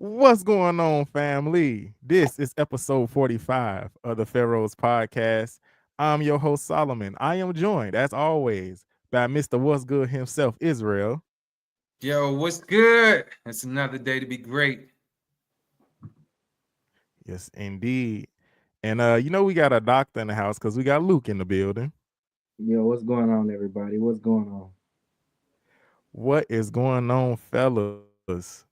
What's going on, family? This is episode 45 of the Pharaohs Podcast. I'm your host, Solomon. I am joined, as always, by Mr. What's Good himself, Israel. Yo, what's good? It's another day to be great. Yes, indeed. And we got a doctor in the house because we got Luke in the building. Yo, what's going on, everybody? What's going on? What is going on, fellas?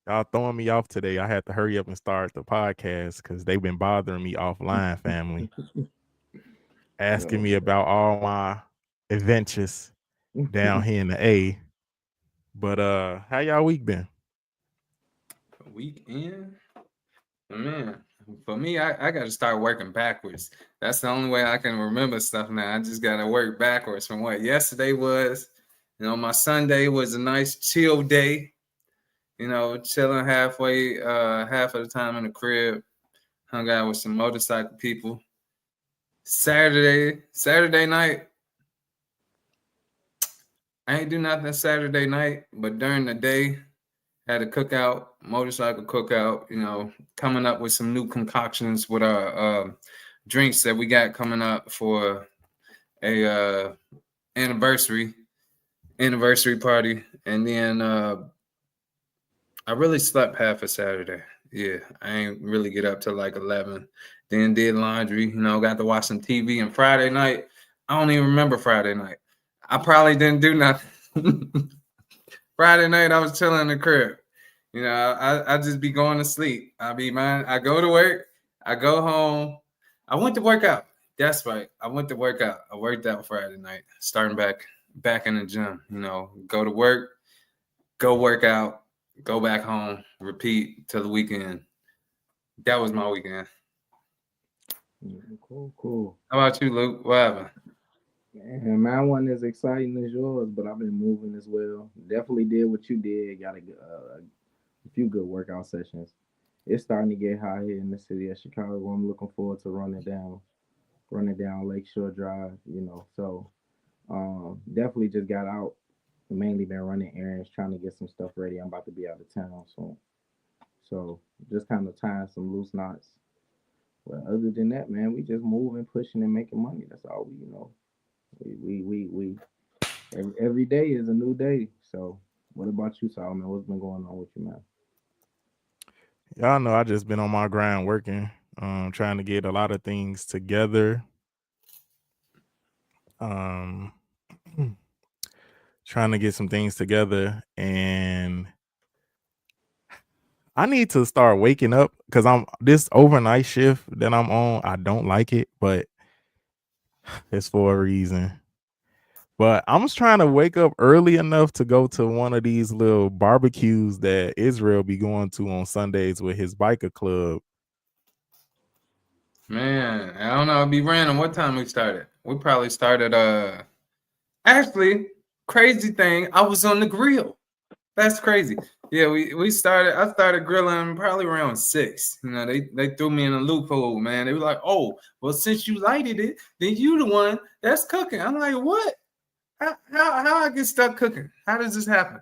Y'all throwing me off today. I had to hurry up and start the podcast because they've been bothering me offline, family, asking Yo, me about all my adventures down here in the A. But how y'all week been? Weekend? Man, for me, I got to start working backwards. That's the only way I can remember stuff now. I just got to work backwards from what yesterday was. My Sunday was a nice chill day. Chilling halfway, half of the time in the crib. Hung out with some motorcycle people. Saturday night, I ain't do nothing Saturday night, but during the day, had a cookout, motorcycle cookout, coming up with some new concoctions with our drinks that we got coming up for a anniversary party. And then I really slept half of Saturday. Yeah, I ain't really get up till like 11. Then did laundry, got to watch some TV. And Friday night, I don't even remember Friday night. I probably didn't do nothing. Friday night, I was chilling in the crib. I just be going to sleep. I go to work. I go home. I went to work out. That's right. I went to work out. I worked out Friday night, starting back in the gym. Go to work, go work out, go back home, repeat till the weekend. That was my weekend. cool. How about you, Luke? What happened? And my one is exciting as yours, but I've been moving as well. Definitely did what you did. Got a few good workout sessions. It's starting to get hot here in the city of Chicago. I'm looking forward to running down Lakeshore Drive. So definitely just got out. Mainly been running errands, trying to get some stuff ready. I'm about to be out of town soon, so just kind of tying some loose knots. But other than that, man, we just moving, pushing, and making money. That's all we. We every day is a new day. So, what about you, Solomon? What's been going on with you, man? Y'all know I just been on my grind working, trying to get a lot of things together. Um trying to get some things together, and I need to start waking up because I'm this overnight shift that I'm on. I don't like it, but it's for a reason. But I'm just trying to wake up early enough to go to one of these little barbecues that Israel be going to on Sundays with his biker club. Man, I don't know. It'd be random. What time we started? We probably started. Actually, crazy thing. I was on the grill. That's crazy. Yeah, we started. I started grilling probably around 6. They threw me in a loophole, man. They were like, "Oh, well, since you lighted it, then you the one that's cooking." I'm like, "What? How I get stuck cooking? How does this happen?"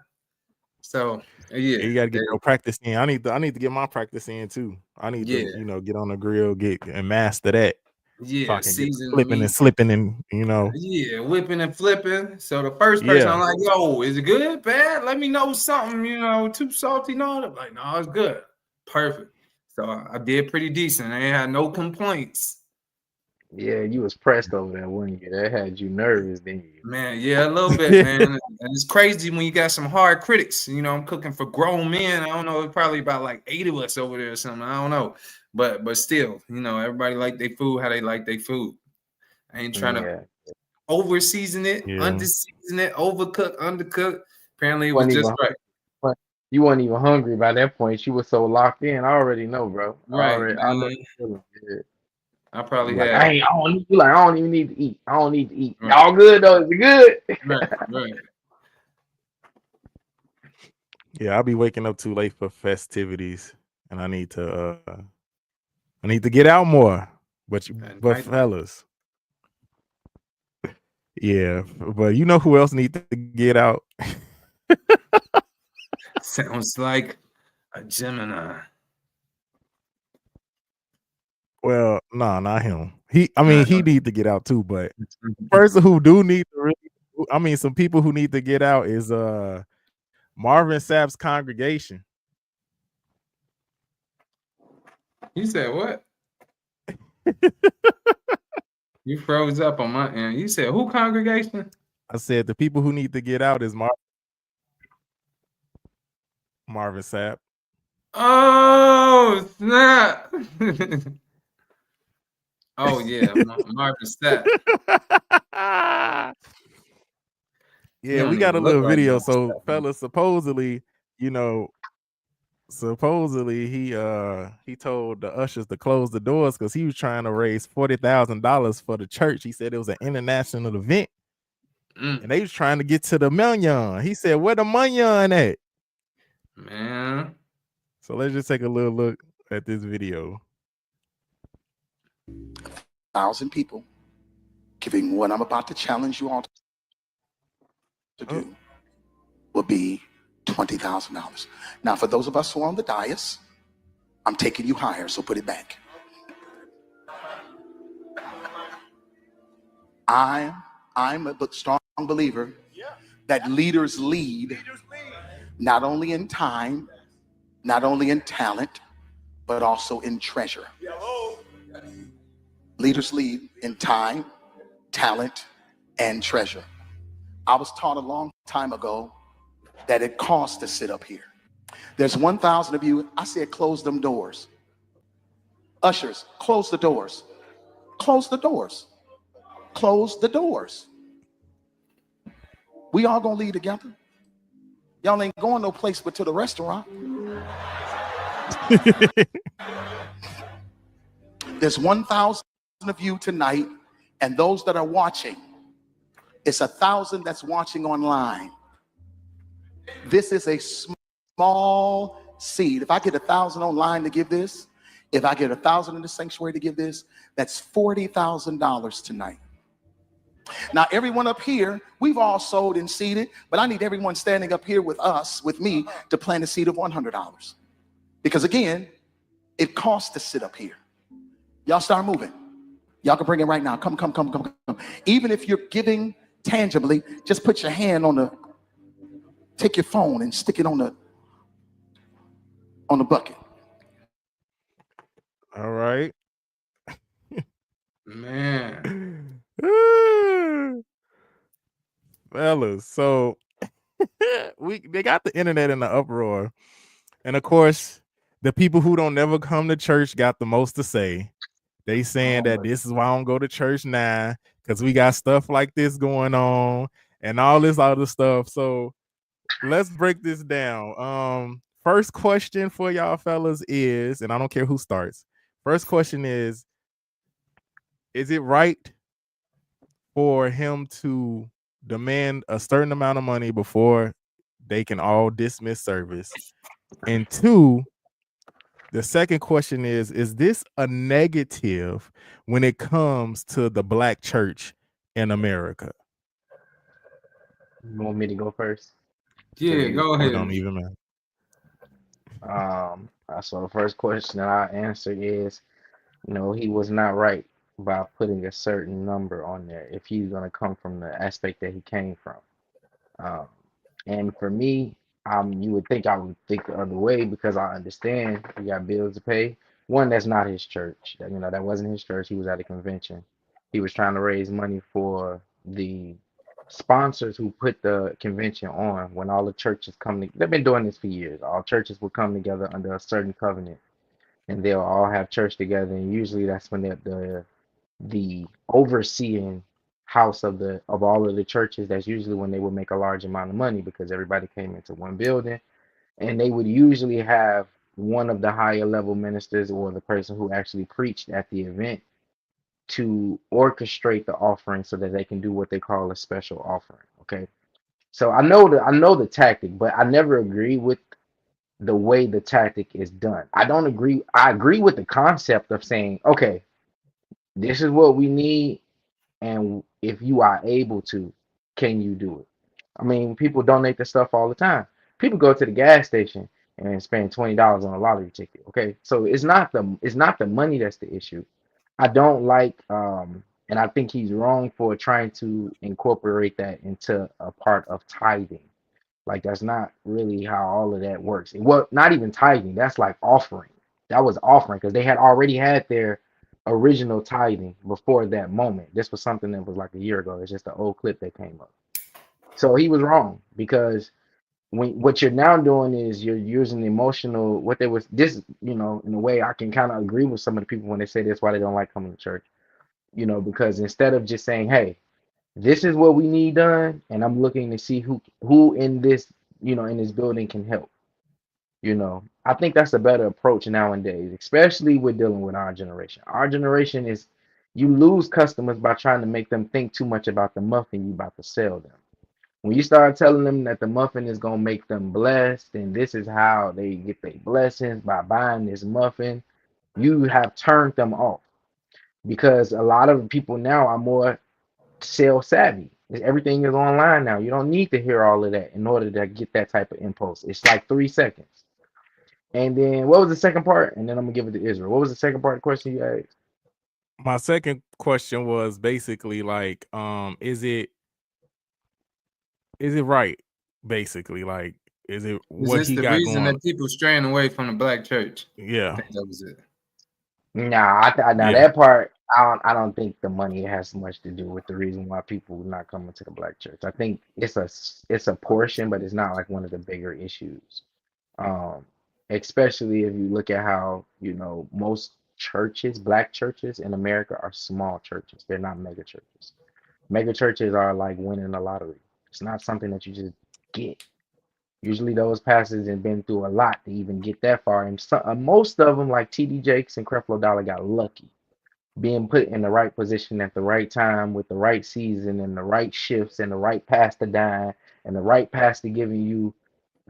So Yeah, yeah, you gotta get your practice in. I need to get my practice in too. I need to, yeah, get on the grill, get and master that so I yeah. can get Season the flipping and meat. slipping and Yeah, whipping and flipping. So the first person, yeah. I'm like, "Yo, is it good? Bad? Let me know something. Too salty? No." They're like, "No, it's good. Perfect." So I did pretty decent. I ain't had no complaints. Yeah, you was pressed over there, weren't you? That had you nervous, didn't you? Man, yeah, a little bit, man. And it's crazy when you got some hard critics. I'm cooking for grown men. I don't know, it's probably about like 8 of us over there or something. I don't know. But still, everybody like their food how they like their food. I ain't trying to Yeah. over season it, Yeah. under season it, overcook, undercook. Apparently, it You was wasn't just even right. you weren't even hungry by that point. You were so locked in. I already know, bro. Right, I know man. the feeling. Yeah. I You probably like, had I don't need you like I don't even need to eat. I don't need to eat. right, Y'all good though? Is it good? right. Yeah, I'll be waking up too late for festivities, and I need to get out more. And But fellas, yeah, but you know who else need to get out? sounds like A Gemini. Well, no, not him. He Nah, need to get out too, but person who do need to some people who need to get out is Marvin Sapp's congregation. You said what? You froze up on my end. You said who congregation? I said the people who need to get out is Marvin Sapp. Oh snap! Oh yeah, Marvin Sapp. Yeah, we got a Look little like video. Marvin So, Sapp. fellas, supposedly he told the ushers to close the doors because he was trying to raise $40,000 for the church. He said it was an international event, and they was trying to get to the million. He said, "Where the million at?" Man. So let's just take a little look at this video. 1,000 people giving what I'm about to challenge you all to do will be $20,000. Now, for those of us who are on the dais, I'm taking you higher, so put it back. I'm a strong believer that leaders lead not only in time, not only in talent, but also in treasure. Leaders lead in time, talent, and treasure. I was taught a long time ago that it costs to sit up here. There's 1,000 of you. I said, close them doors. Ushers, close the doors. Close the doors. Close the doors. We all gonna leave together. Y'all ain't going no place but to the restaurant. There's 1,000 of you tonight, and those that are watching, it's 1,000 that's watching online. This is a small seed. If I get 1,000 online to give this, if I get 1,000 in the sanctuary to give this, that's $40,000 tonight. Now, everyone up here, we've all sold and seeded, but I need everyone standing up here with us, with me, to plant a seed of $100. Because again, it costs to sit up here. Y'all start moving. Y'all can bring it right now. Come. Even if you're giving tangibly, just put your hand take your phone and stick it on the bucket. All right. Man. Fellas, so they got the internet in the uproar. And of course, the people who don't never come to church got the most to say. They saying that this is why I don't go to church now, because we got stuff like this going on and all this other stuff. So let's break this down. First question for y'all fellas is, and I don't care who starts. First question is it right for him to demand a certain amount of money before they can all dismiss service? And two, the second question is this a negative when it comes to the black church in America? You want me to go first? Yeah, go It ahead. don't even matter. So the first question that I answer is, he was not right by putting a certain number on there if he's going to come from the aspect that he came from. And for me, you would think I would think the other way because I understand he got bills to pay. One, that's not his church. That wasn't his church. He was at a convention. He was trying to raise money for the sponsors who put the convention on. When all the churches they've been doing this for years. All churches will come together under a certain covenant, and they'll all have church together. And usually that's when the overseeing house of all of the churches, that's usually when they would make a large amount of money because everybody came into one building, and they would usually have one of the higher level ministers or the person who actually preached at the event to orchestrate the offering so that they can do what they call a special offering. Okay, so I know the tactic, but I never agree with the way the tactic is done. I agree with the concept of saying, okay, this is what we need, and if you are able to, can you do it? I mean, people donate the stuff all the time. People go to the gas station and spend $20 on a lottery ticket. Okay, so it's not the money that's the issue. I don't like and I think he's wrong for trying to incorporate that into a part of tithing. Like that's not really how all of that works. Well, not even tithing. That's like offering. That was offering because they had already had their original tithing before that moment. This was something that was like a year ago. It's just an old clip that came up. So he was wrong because what you're now doing is you're using emotional what they was this, in a way I can kind of agree with some of the people when they say that's why they don't like coming to church, because instead of just saying, hey, this is what we need done, and I'm looking to see who in this, in this building can help. I think that's a better approach nowadays, especially with dealing with our generation. Our generation is you lose customers by trying to make them think too much about the muffin you about to sell them. When you start telling them that the muffin is gonna make them blessed, and this is how they get their blessings by buying this muffin, you have turned them off because a lot of people now are more sell savvy. Everything is online now. You don't need to hear all of that in order to get that type of impulse. It's like 3 seconds. And then what was the second part? And then I'm gonna give it to Israel. What was the second part of the question you asked? My second question was basically like, is it right? Basically, like, is it Is what this he the got reason going? that people straying away from the black church? I Yeah, think that was it. Nah, now yeah. that part, I don't think the money has much to do with the reason why people not coming to the black church. I think it's a portion, but it's not like one of the bigger issues. Um, Especially if you look at how, most churches, black churches in America are small churches. They're not mega churches. Mega churches are like winning the lottery. It's not something that you just get. Usually those pastors have been through a lot to even get that far. And most of them, like TD Jakes and Creflo Dollar, got lucky being put in the right position at the right time with the right season and the right shifts and the right pastor dying and the right pastor giving you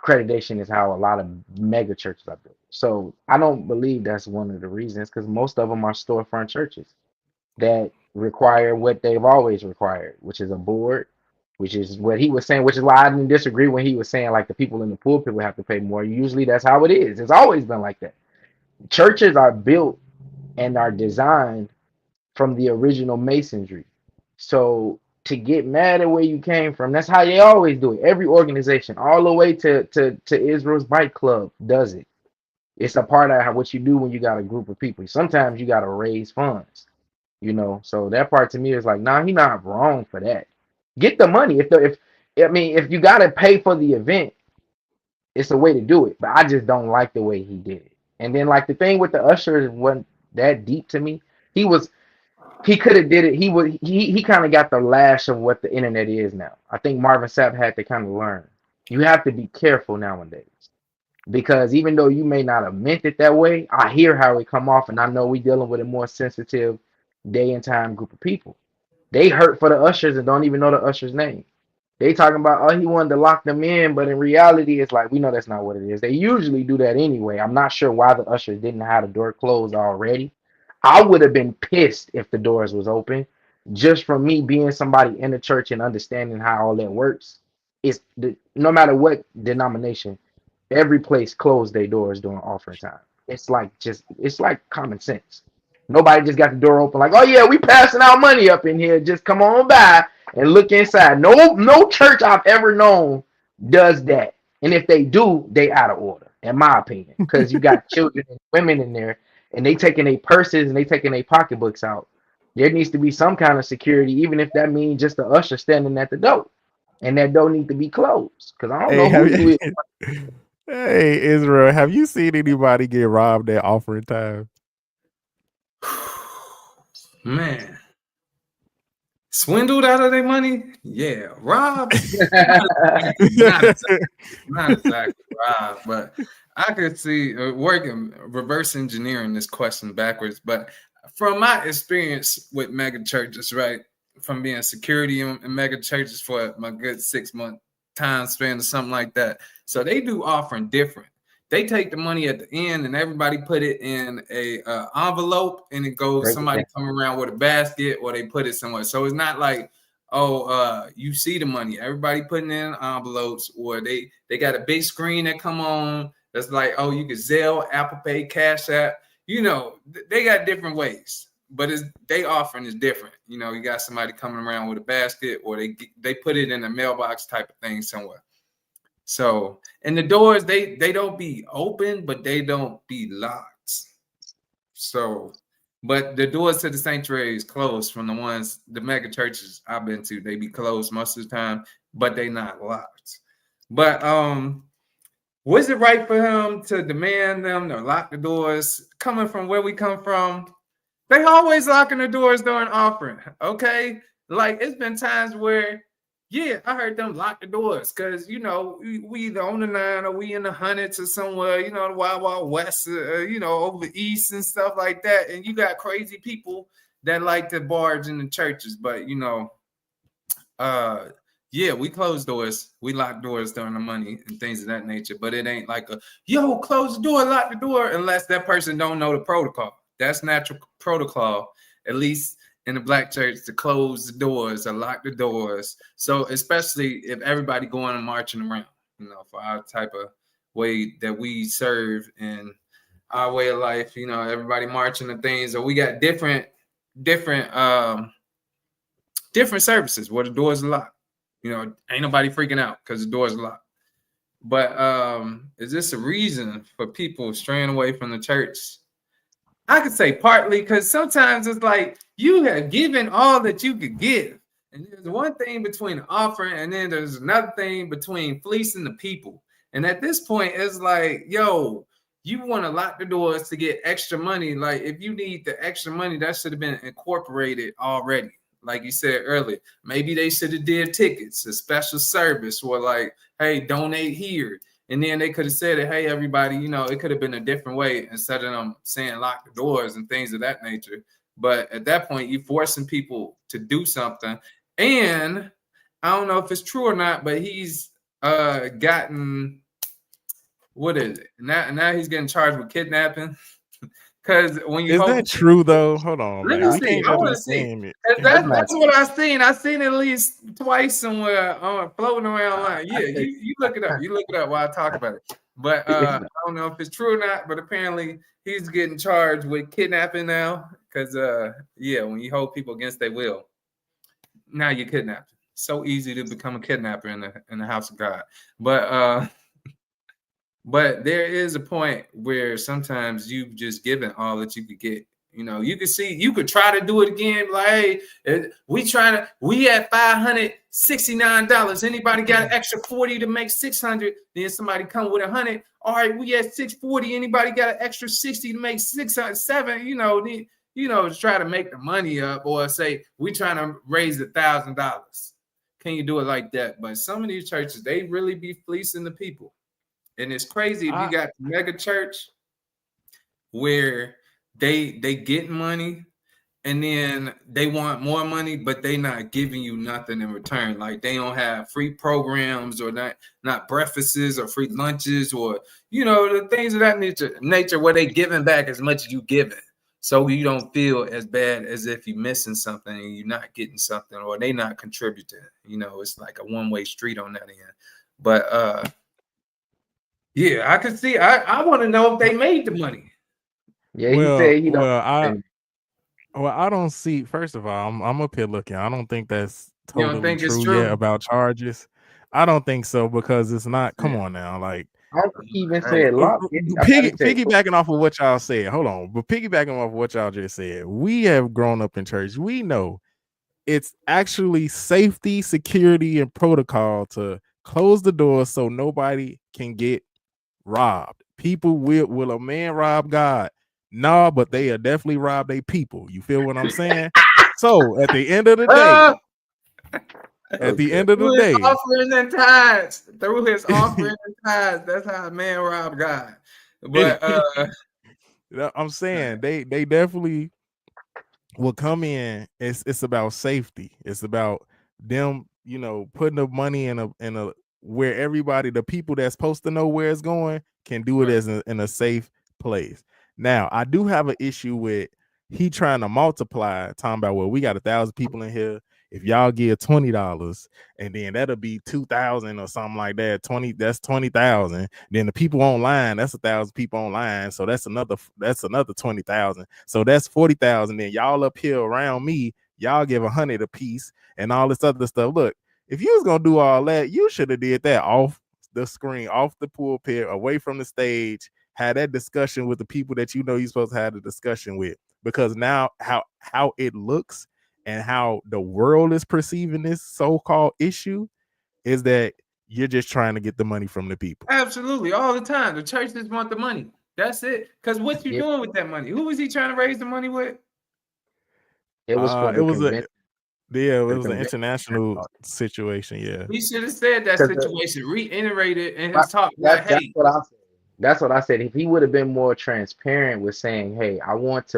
accreditation is how a lot of mega churches are built. So I don't believe that's one of the reasons because most of them are storefront churches that require what they've always required, which is a board, which is what he was saying, which is why I didn't disagree when he was saying like the people in the pulpit would have to pay more. Usually that's how it is. It's always been like that. Churches are built and are designed from the original masonry. So to get mad at where you came from, that's how they always do it. Every organization, all the way to Israel's Bike Club does it. It's a part of what you do when you got a group of people. Sometimes you got to raise funds. So that part to me is like, nah, he not wrong for that. Get the money. If you gotta pay for the event, it's a way to do it. But I just don't like the way he did it. And then like the thing with the ushers wasn't that deep to me. He could have did it. He kind of got the lash of what the internet is now. I think Marvin Sapp had to kind of learn. You have to be careful nowadays. Because even though you may not have meant it that way, I hear how it come off, and I know we dealing with a more sensitive day and time group of people. They hurt for the ushers and don't even know the usher's name. They talking about, oh, he wanted to lock them in, but in reality, it's like we know that's not what it is. They usually do that anyway. I'm not sure why the ushers didn't have the door closed already. I would have been pissed if the doors was open, just from me being somebody in the church and understanding how all that works. No matter what denomination, every place closed their doors during offering time. It's like common sense. Nobody just got the door open like, oh yeah, we passing out money up in here. Just come on by and look inside. No church I've ever known does that. And if they do, they out of order, in my opinion. Because you got children and women in there and they taking their purses and they taking their pocketbooks out. There needs to be some kind of security, even if that means just the usher standing at the door. And that door need to be closed. Because I don't Hey, know who have you is. you? Hey, Israel, have you seen anybody get robbed at offering time? Man, swindled out of their money? Yeah, robbed? Not exactly robbed, but I could see working reverse engineering this question backwards. But from my experience with mega churches, right, from being security in mega churches for my good 6-month time span or something like that, so they do offering different. They take the money at the end and everybody put it in a envelope and it goes, somebody come around with a basket or they put it somewhere. So it's not like, you see the money, everybody putting in envelopes, or they got a big screen that come on It's like, oh, you can Zelle, Apple Pay, Cash App. You know, they got different ways, but they offering is different. You know, you got somebody coming around with a basket, or they put it in a mailbox type of thing somewhere. So, and the doors, they don't be open, but they don't be locked. So, but the doors to the sanctuary is closed from the mega churches I've been to. They be closed most of the time, but they not locked. But was it right for him to demand them to lock the doors? Coming from where we come from, they always locking the doors during offering. Okay, like it's been times where, yeah, I heard them lock the doors because you know we either on the 9 or we in the hundreds or somewhere, you know, the Wild Wild West, you know, over east and stuff like that. And you got crazy people that like to barge in the churches, but you know, yeah, we close doors, we lock doors during the money and things of that nature. But it ain't like yo, close the door, lock the door, unless that person don't know the protocol. That's natural protocol, at least in the black church, to close the doors or lock the doors. So especially if everybody going and marching around, you know, for our type of way that we serve in our way of life, you know, everybody marching and things. Or we got different services where the doors are locked. You know, ain't nobody freaking out because the doors are locked. But is this a reason for people straying away from the church? I could say partly because sometimes it's like you have given all that you could give. And there's one thing between offering, and then there's another thing between fleecing the people. And at this point, it's like, yo, you want to lock the doors to get extra money. Like if you need the extra money, that should have been incorporated already. Like you said earlier, maybe they should have did tickets, a special service, or like, hey, donate here. And then they could have said it, hey, everybody, you know, it could have been a different way instead of them saying lock the doors and things of that nature. But at that point, you're forcing people to do something. And I don't know if it's true or not, but he's gotten, what is it? Now he's getting charged with kidnapping. Because when you is that true though? Hold on, let man. me see. I want to see. That's what I've seen. I've seen it at least twice somewhere floating around online. Yeah, you look it up. You look it up while I talk about it. But I don't know if it's true or not. But apparently he's getting charged with kidnapping now. Because yeah, when you hold people against their will, now you're kidnapped. So easy to become a kidnapper in the house of God. But there is a point where sometimes you've just given all that you could get. You know, you could try to do it again. Like, hey, we at $569. Anybody got an extra 40 to make 600? Then somebody come with 100. All right, we at 640. Anybody got an extra 60 to make 607? You know, to try to make the money up, or say we trying to raise $1,000. Can you do it like that? But some of these churches, they really be fleecing the people. And it's crazy if you got the mega church where they get money and then they want more money, but they not giving you nothing in return. Like they don't have free programs or not breakfasts or free lunches or, you know, the things of that nature where they giving back as much as you giving. So you don't feel as bad as if you're missing something and you're not getting something or they not contributing. You know, it's like a one-way street on that end. But yeah, I could see. I want to know if they made the money. Yeah, he said he don't. I don't see. First of all, I'm up here looking. I don't think that's totally true yet about charges. I don't think so because it's not. Come on now, like I don't think he even said lock. Piggybacking off of what y'all said. Hold on, but piggybacking off of what y'all just said, we have grown up in church. We know it's actually safety, security, and protocol to close the door so nobody can get robbed. People will a man rob God? No, but they are definitely rob their people. You feel what I'm saying? So at the end of the day, offering and tithes, through his offering and tithes, that's how a man robbed God. But I'm saying they definitely will come in. It's about safety. It's about them, you know, putting the money in a where everybody, the people that's supposed to know where it's going, can do it in a safe place. Now, I do have an issue with he trying to multiply, talking about, well, we got 1,000 people in here. if y'all give $20, and then that'll be 2,000 or something like that. 20, that's 20,000. Then the people online, that's 1,000 people online. So that's another 20,000. So that's 40,000. Then y'all up here around me, y'all give 100 a piece and all this other stuff. Look, if you was gonna do all that, you should have did that off the screen, off the pulpit, away from the stage. Had that discussion with the people that you know you're supposed to have the discussion with. Because now how it looks and how the world is perceiving this so-called issue is that you're just trying to get the money from the people. Absolutely, all the time. The churches want the money. That's it. Because what you Yeah. doing with that money? Who was he trying to raise the money with? It was for It the was convention. it was an convention. international situation. Yeah. He should have said that 'Cause the- situation, reiterated in his Right, talk. That's Hey, what I said. That's what I said. If he would have been more transparent with saying, "Hey, I want,"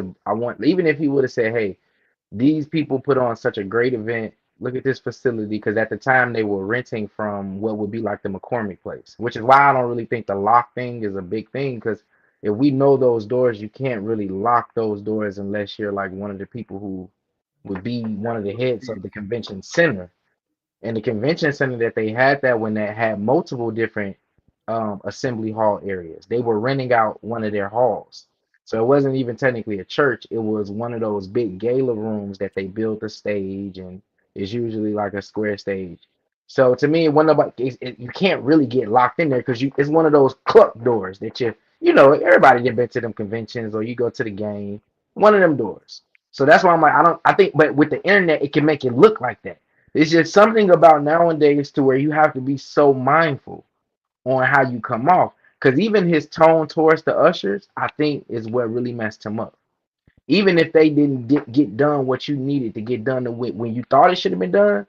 even if he would have said, "Hey, these people put on such a great event. Look at this facility," because at the time they were renting from what would be like the McCormick place, which is why I don't really think the lock thing is a big thing. Because if we know those doors, you can't really lock those doors unless you're like one of the people who would be one of the heads of the convention center. And the convention center that they had that when that had multiple different assembly hall areas. They were renting out one of their halls. So it wasn't even technically a church. It was one of those big gala rooms that they built a stage, and it's usually like a square stage. So to me, one of you can't really get locked in there because it's one of those club doors that everybody that been to them conventions or you go to the game, one of them doors. So that's why I'm like, I think, but with the internet, it can make it look like that. It's just something about nowadays to where you have to be so mindful on how you come off. Because even his tone towards the ushers, I think, is what really messed him up. Even if they didn't get done what you needed to get done when you thought it should have been done,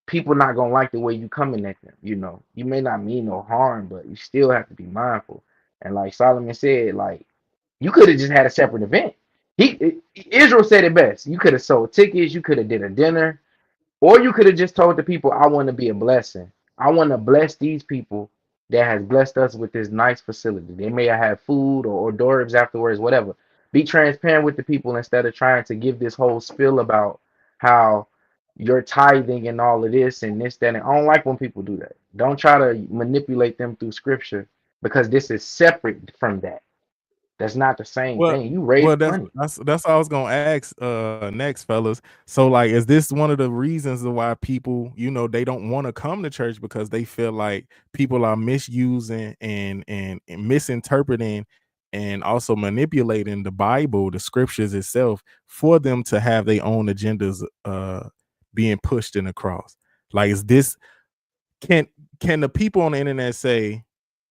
people not gonna like the way you coming at them. You may not mean no harm, but you still have to be mindful. And like Solomon said, like you could have just had a separate event. Israel said it best. You could have sold tickets. You could have did a dinner. Or you could have just told the people, I want to be a blessing. I want to bless these people that has blessed us with this nice facility. They may have had food or hors d'oeuvres afterwards, whatever. Be transparent with the people instead of trying to give this whole spiel about how you're tithing and all of this and this, that. And I don't like when people do that. Don't try to manipulate them through scripture because this is separate from that. That's not the same Well, thing. You raise that's money. that's what I was gonna ask next, fellas. So like, is this one of the reasons why people, they don't want to come to church because they feel like people are misusing and misinterpreting and also manipulating the Bible, the scriptures itself, for them to have their own agendas being pushed in the cross? Like, is this can the people on the internet say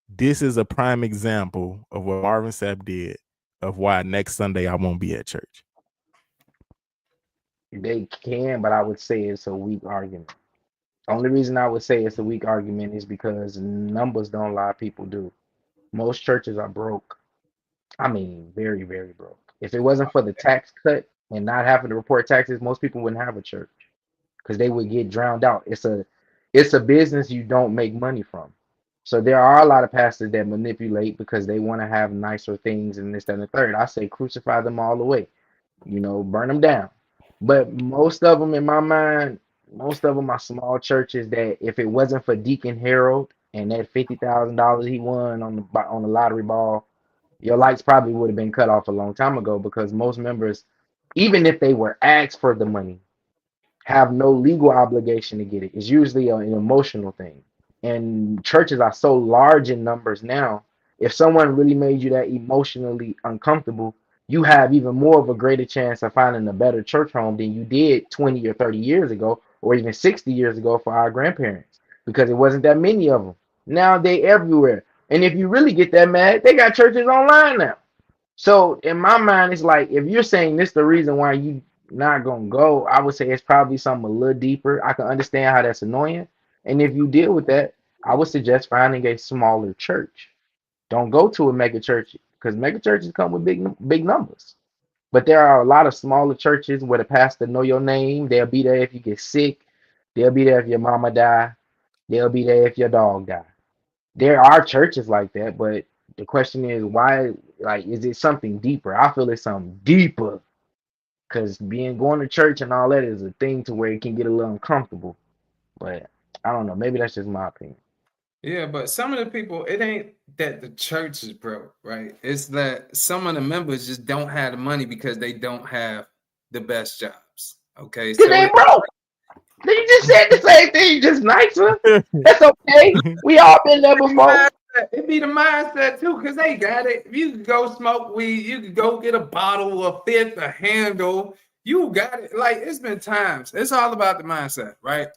this is a prime example of what Marvin Sapp did of why next Sunday I won't be at church? They can, but I would say it's a weak argument. Only reason I would say it's a weak argument is because numbers don't lie, people do. Most churches are broke. I mean, very, very broke. If it wasn't for the tax cut and not having to report taxes, most people wouldn't have a church because they would get drowned out. It's a business you don't make money from. So there are a lot of pastors that manipulate because they want to have nicer things and this, that, and the third. I say crucify them all the way, burn them down. But most of them, in my mind, most of them are small churches that if it wasn't for Deacon Harold and that $50,000 he won on the lottery ball, your lights probably would have been cut off a long time ago because most members, even if they were asked for the money, have no legal obligation to get it. It's usually an emotional thing. And churches are so large in numbers now. If someone really made you that emotionally uncomfortable, you have even more of a greater chance of finding a better church home than you did 20 or 30 years ago, or even 60 years ago for our grandparents, because it wasn't that many of them. Now they everywhere. And if you really get that mad, they got churches online now. So in my mind, it's like if you're saying this the reason why you not gonna go, I would say it's probably something a little deeper. I can understand how that's annoying. And if you deal with that, I would suggest finding a smaller church. Don't go to a mega church because mega churches come with big numbers. But there are a lot of smaller churches where the pastor know your name. They'll be there if you get sick. They'll be there if your mama die. They'll be there if your dog die. There are churches like that, but the question is why, like, is it something deeper? I feel it's something deeper because going to church and all that is a thing to where it can get a little uncomfortable. But I don't know. Maybe that's just my opinion. Yeah, but some of the people, it ain't that the church is broke, right? It's that some of the members just don't have the money because they don't have the best jobs. Okay, Because they broke. You just said the same thing, just nicer. That's okay. We all been there before. It be the mindset too, because they got it. You can go smoke weed, you can go get a bottle, a fifth, a handle. You got it. Like, it's been times. It's all about the mindset, right?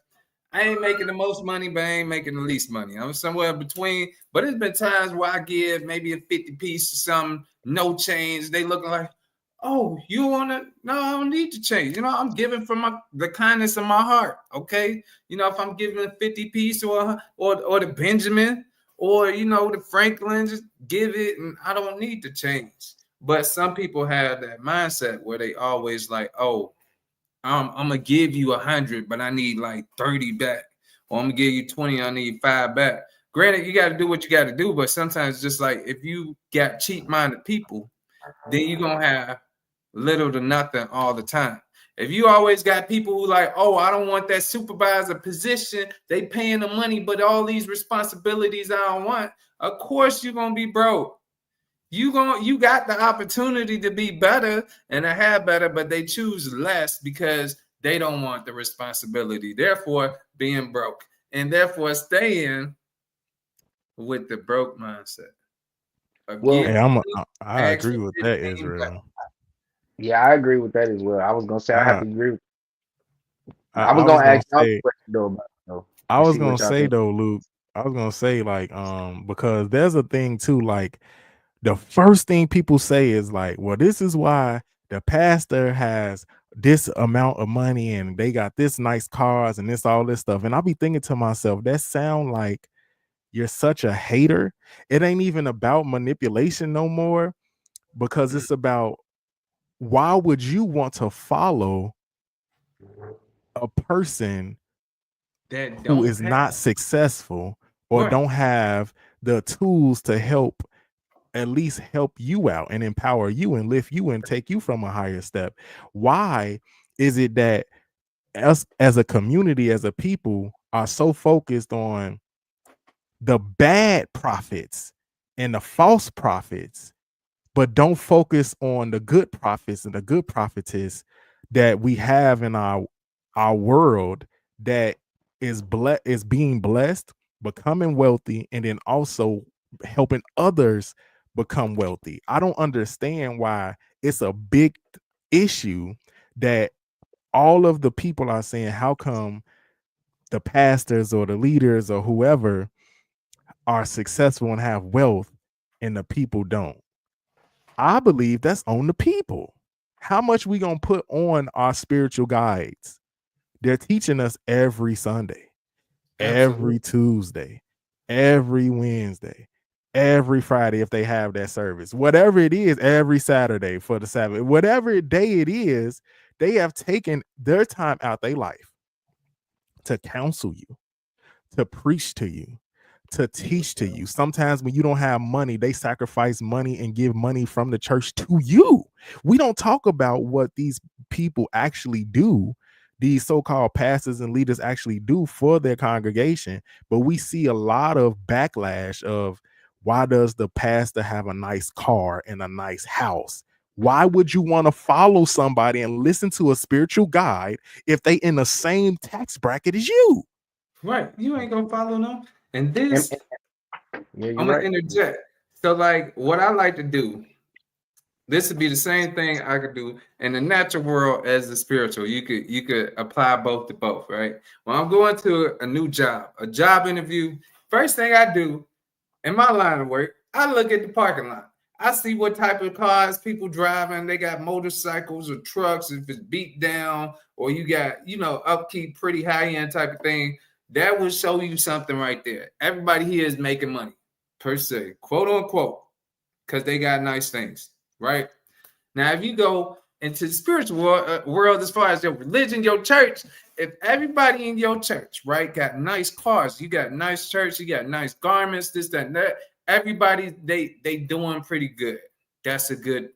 I ain't making the most money, but I ain't making the least money. I'm somewhere between. But it's been times where I give maybe a 50 piece or something, no change. They looking like, oh, you want to? No, I don't need to change. You know, I'm giving from the kindness of my heart. Okay, you know, if I'm giving a 50 piece or the Benjamin or the Franklin, just give it, and I don't need to change. But some people have that mindset where they always like, oh, I'm gonna give you 100, but I need like 30 back, or I'm gonna give you 20, I need 5 back. Granted, you got to do what you got to do, but sometimes just like if you got cheap-minded people, then you're gonna have little to nothing all the time. If you always got people who like, oh, I don't want that supervisor position, they paying the money, but all these responsibilities I don't want, of course you're gonna be broke. You got the opportunity to be better and to have better, but they choose less because they don't want the responsibility. Therefore, being broke, and therefore staying with the broke mindset. Well, Again, I agree with that, Israel. yeah, I agree with that as well. I was gonna say I have to agree. I was I gonna was gonna ask y'all a say, question though about though. I And was see what gonna y'all say think. though, Luke. I was gonna say like, because there's a thing too, like the first thing people say is like, well, this is why the pastor has this amount of money and they got this nice cars and this all this stuff. And I'll be thinking to myself, that sound like you're such a hater. It ain't even about manipulation no more, because it's about, why would you want to follow a person that who don't is have not successful or right. don't have the tools to help, at least help you out and empower you and lift you and take you from a higher step? Why is it that us as a community, as a people, are so focused on the bad prophets and the false prophets, but don't focus on the good prophets and the good prophetess that we have in our world, that is being blessed, becoming wealthy, and then also helping others become wealthy? I don't understand why it's a big issue that all of the people are saying, how come the pastors or the leaders or whoever are successful and have wealth and the people don't? I believe that's on the people. How much we gonna put on our spiritual guides? They're teaching us every Sunday, Absolutely. every Tuesday, every Wednesday, every Friday if they have that service. Whatever it is, every Saturday for the Sabbath, whatever day it is, they have taken their time out their life to counsel you, to preach to you, to teach to you. Sometimes when you don't have money, they sacrifice money and give money from the church to you. We don't talk about what these people actually do, these so-called pastors and leaders actually do for their congregation, but we see a lot of backlash of, why does the pastor have a nice car and a nice house? Why would you want to follow somebody and listen to a spiritual guide if they in the same tax bracket as you? Right. You ain't gonna follow them. And this, Yeah, you're I'm gonna right. interject. So, like, what I like to do, this would be the same thing I could do in the natural world as the spiritual. You could apply both to both, right? When I'm going to a new job, a job interview, first thing I do in my line of work, I look at the parking lot. I see what type of cars people driving. They got motorcycles or trucks, if it's beat down, or you got, upkeep, pretty high-end type of thing. That will show you something right there. Everybody here is making money, per se, quote unquote, because they got nice things, right? Now, if you go into the spiritual world, as far as your religion, your church, if everybody in your church, right, got nice cars, you got nice church, you got nice garments, this, that, and that, everybody, they doing pretty good. That's a good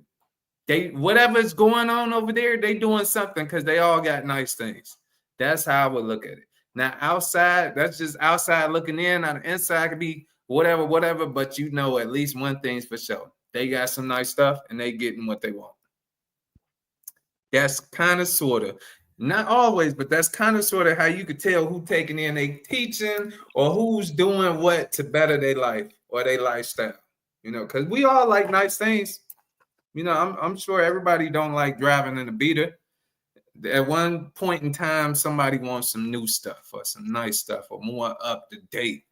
They whatever's going on over there, they doing something because they all got nice things. That's how I would look at it. Now outside, that's just outside looking in. On the inside could be whatever. But you know, at least one thing's for sure. They got some nice stuff and they getting what they want. That's kind of sort of not always, but that's kind of sort of how you could tell who taking in a teaching or who's doing what to better their life or their lifestyle. You know, because we all like nice things. You know, I'm sure everybody don't like driving in a beater. At one point in time, somebody wants some new stuff or some nice stuff or more up to date.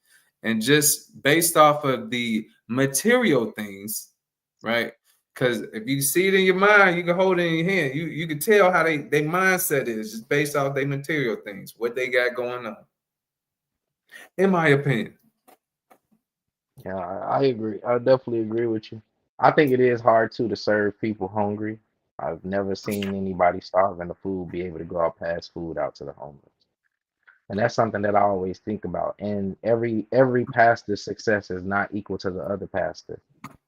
And just based off of the material things, right? Because if you see it in your mind, you can hold it in your hand. You can tell how their mindset is just based off their material things, what they got going on. In my opinion. Yeah, I agree. I definitely agree with you. I think it is hard too to serve people hungry. I've never seen anybody starving the food be able to go out pass food out to the homeless. And that's something that I always think about. And every pastor's success is not equal to the other pastor.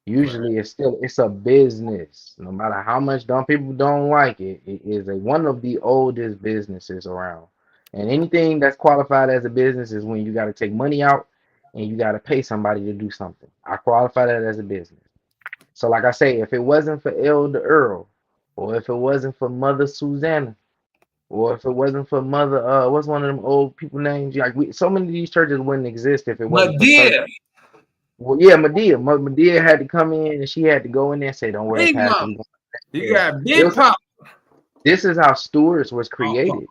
Usually it's a business. No matter how much people don't like it, it is one of the oldest businesses around. And anything that's qualified as a business is when you got to take money out and you got to pay somebody to do something. I qualify that as a business. So like I say, if it wasn't for Elder Earl, or if it wasn't for Mother Susanna, or if it wasn't for Mother, what's one of them old people names? Like so many of these churches wouldn't exist if it wasn't for certain. Well, yeah, Medea had to come in and she had to go in there and say, "Don't worry, Big Pastor." Mom. You got Big Pop. This is how stewards was created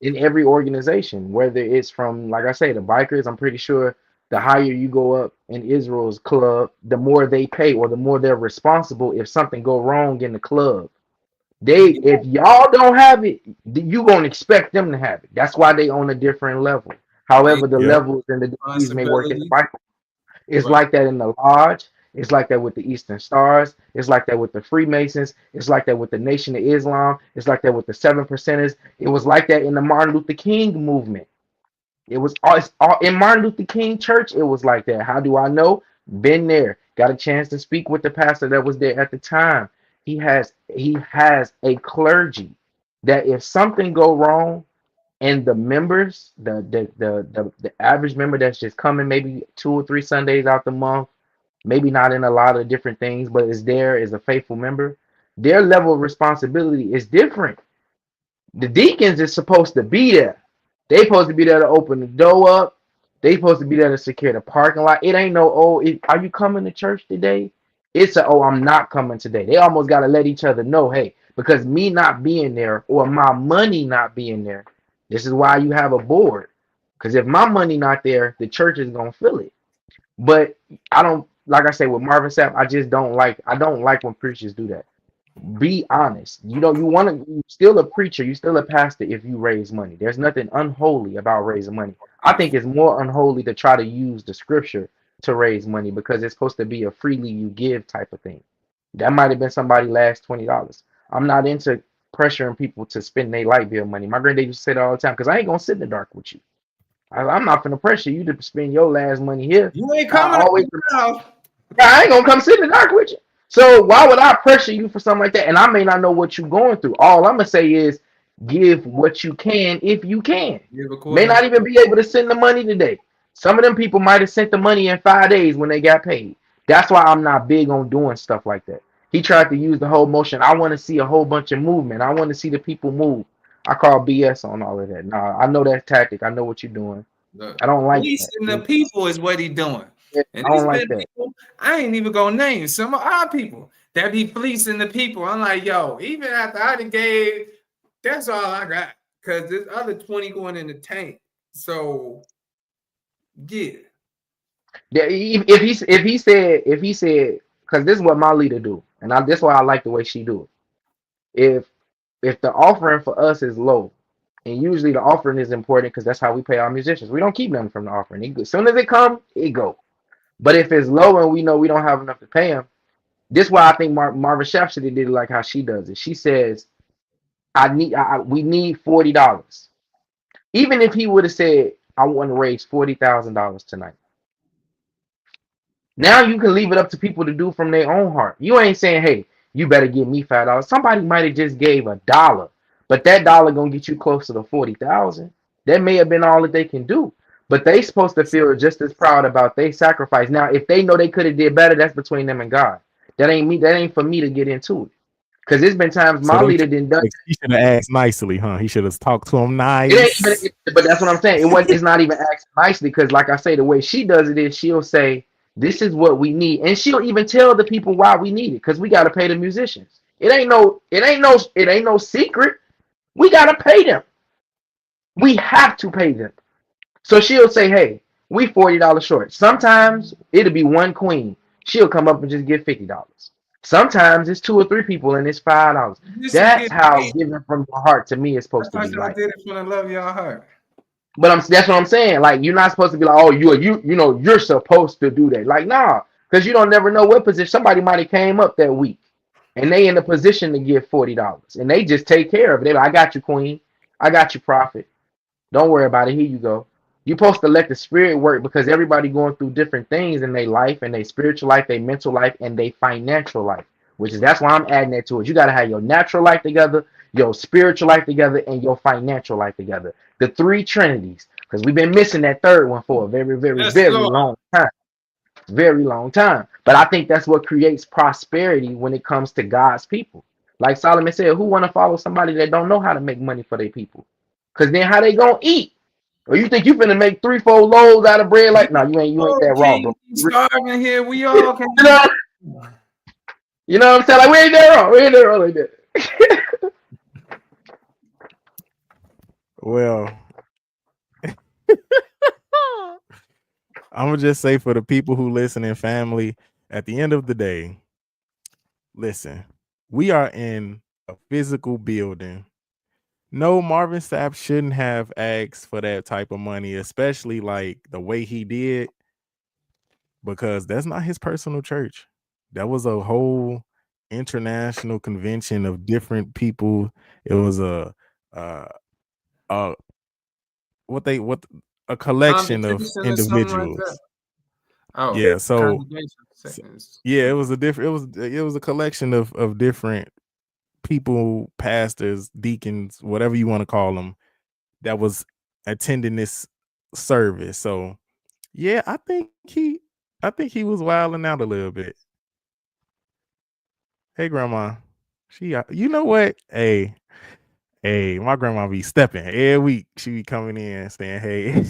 in every organization, whether it's from, like I say, the bikers. I'm pretty sure the higher you go up in Israel's club, the more they pay or the more they're responsible if something go wrong in the club. If y'all don't have it, you gonna expect them to have it. That's why they on a different level. However, the levels and the degrees may work in the Bible. It's like that in the lodge. It's like that with the Eastern Stars. It's like that with the Freemasons. It's like that with the Nation of Islam. It's like that with the Seven Percenters. It was like that in the Martin Luther King movement. It was all in Martin Luther King Church. It was like that. How do I know? Been there. Got a chance to speak with the pastor that was there at the time. He has a clergy that if something go wrong, and the members, the average member that's just coming maybe 2 or 3 Sundays out the month, maybe not in a lot of different things, but is there as a faithful member, their level of responsibility is different. The deacons is supposed to be there. They supposed to be there to open the door up. They supposed to be there to secure the parking lot. It ain't no, are you coming to church today? It's I'm not coming today. They almost got to let each other know, hey, because me not being there or my money not being there, this is why you have a board. Because if my money not there, the church is gonna feel it. But I don't, like I say with Marvin Sapp, I don't like when preachers do that. Be honest. You still a preacher, you still a pastor if you raise money. There's nothing unholy about raising money. I think it's more unholy to try to use the scripture to raise money because it's supposed to be a freely you give type of thing. That might have been somebody last $20. I'm not into pressuring people to spend their light bill money. My granddad used to say that all the time because I ain't gonna sit in the dark with you. I'm not gonna pressure you to spend your last money here. You ain't coming I ain't gonna come sit in the dark with you. So why would I pressure you for something like that? And I may not know what you're going through. All I'm gonna say is give what you can if you can. May not even be able to send the money today. Some of them people might have sent the money in 5 days when they got paid. That's why I'm not big on doing stuff like that. He tried to use the whole motion. I want to see a whole bunch of movement. I want to see the people move. I call BS on all of that. Nah, I know that tactic. I know what you're doing. I don't like that. The people is what he doing. And I don't like that. People, I ain't even gonna name some of our people that be fleecing the people. I'm like, yo, even after I done gave, that's all I got. Because there's other 20 going in the tank. So yeah. If he said, because this is what my leader do, and this is why I like the way she do it. If the offering for us is low, and usually the offering is important because that's how we pay our musicians. We don't keep nothing from the offering. As soon as it come, it go. But if it's low and we know we don't have enough to pay him, this is why I think Marvin Sapp should have did it like how she does it. She says, we need $40. Even if he would have said, I want to raise $40,000 tonight. Now you can leave it up to people to do from their own heart. You ain't saying, hey, you better give me $5. Somebody might have just gave $1, but that dollar gonna get you closer to 40,000. That may have been all that they can do, but they supposed to feel just as proud about their sacrifice. Now, if they know they could have did better, that's between them and God. That ain't me. That ain't for me to get into it. Because there's been times So my they leader didn't done. he should have asked nicely, huh? He should have talked to him It ain't nice. even, but that's what I'm saying. It wasn't. It's not even asked nicely because, like I say, the way she does it is she'll say, "This is what we need," and she'll even tell the people why we need it because we got to pay the musicians. It ain't no secret. We got to pay them. We have to pay them. So she'll say, "Hey, we $40 short." Sometimes it'll be one queen. She'll come up and just give $50. Sometimes it's 2 or 3 people and it's $5. This is That's getting how paid. giving from the heart to me is I supposed to thought be. y'all Like, did it from the love of y'all heart. but that's what I'm saying. Like, you're not supposed to be like, oh, you're supposed to do that. Like, nah, because you don't never know what position somebody might have came up that week, and they in a position to give $40, and they just take care of it. They like, I got you, queen. I got you, prophet. Don't worry about it. Here you go. You're supposed to let the spirit work because everybody going through different things in their life, and their spiritual life, their mental life, and their financial life. That's why I'm adding that to it. You got to have your natural life together, your spiritual life together, and your financial life together. The 3 trinities, because we've been missing that third one for a very, very, Yes, very Lord. long time. Very long time. But I think that's what creates prosperity when it comes to God's people. Like Solomon said, who want to follow somebody that don't know how to make money for their people? Because then how they gonna eat? Or you think you finna make 3-4 loaves out of bread? Like, no, you ain't that raw, King, bro. we starving here. We all can. You know, you know what I'm saying? Like, we ain't that raw. We ain't that raw like that. Well, I'm gonna just say for the people who listen in family, at the end of the day, listen, we are in a physical building. No, Marvin Sapp shouldn't have asked for that type of money, especially like the way he did, because that's not his personal church. That was a whole international convention of different people. It was uh, uh what a collection of Convocation or something like that. individuals. Oh, Yeah, so congregation. yeah, it was a collection of different people, pastors, deacons, whatever you want to call them, that was attending this service. So yeah, I think he was wilding out a little bit. Hey grandma, you know what? Hey, my grandma be stepping every week. She be coming in saying, "Hey."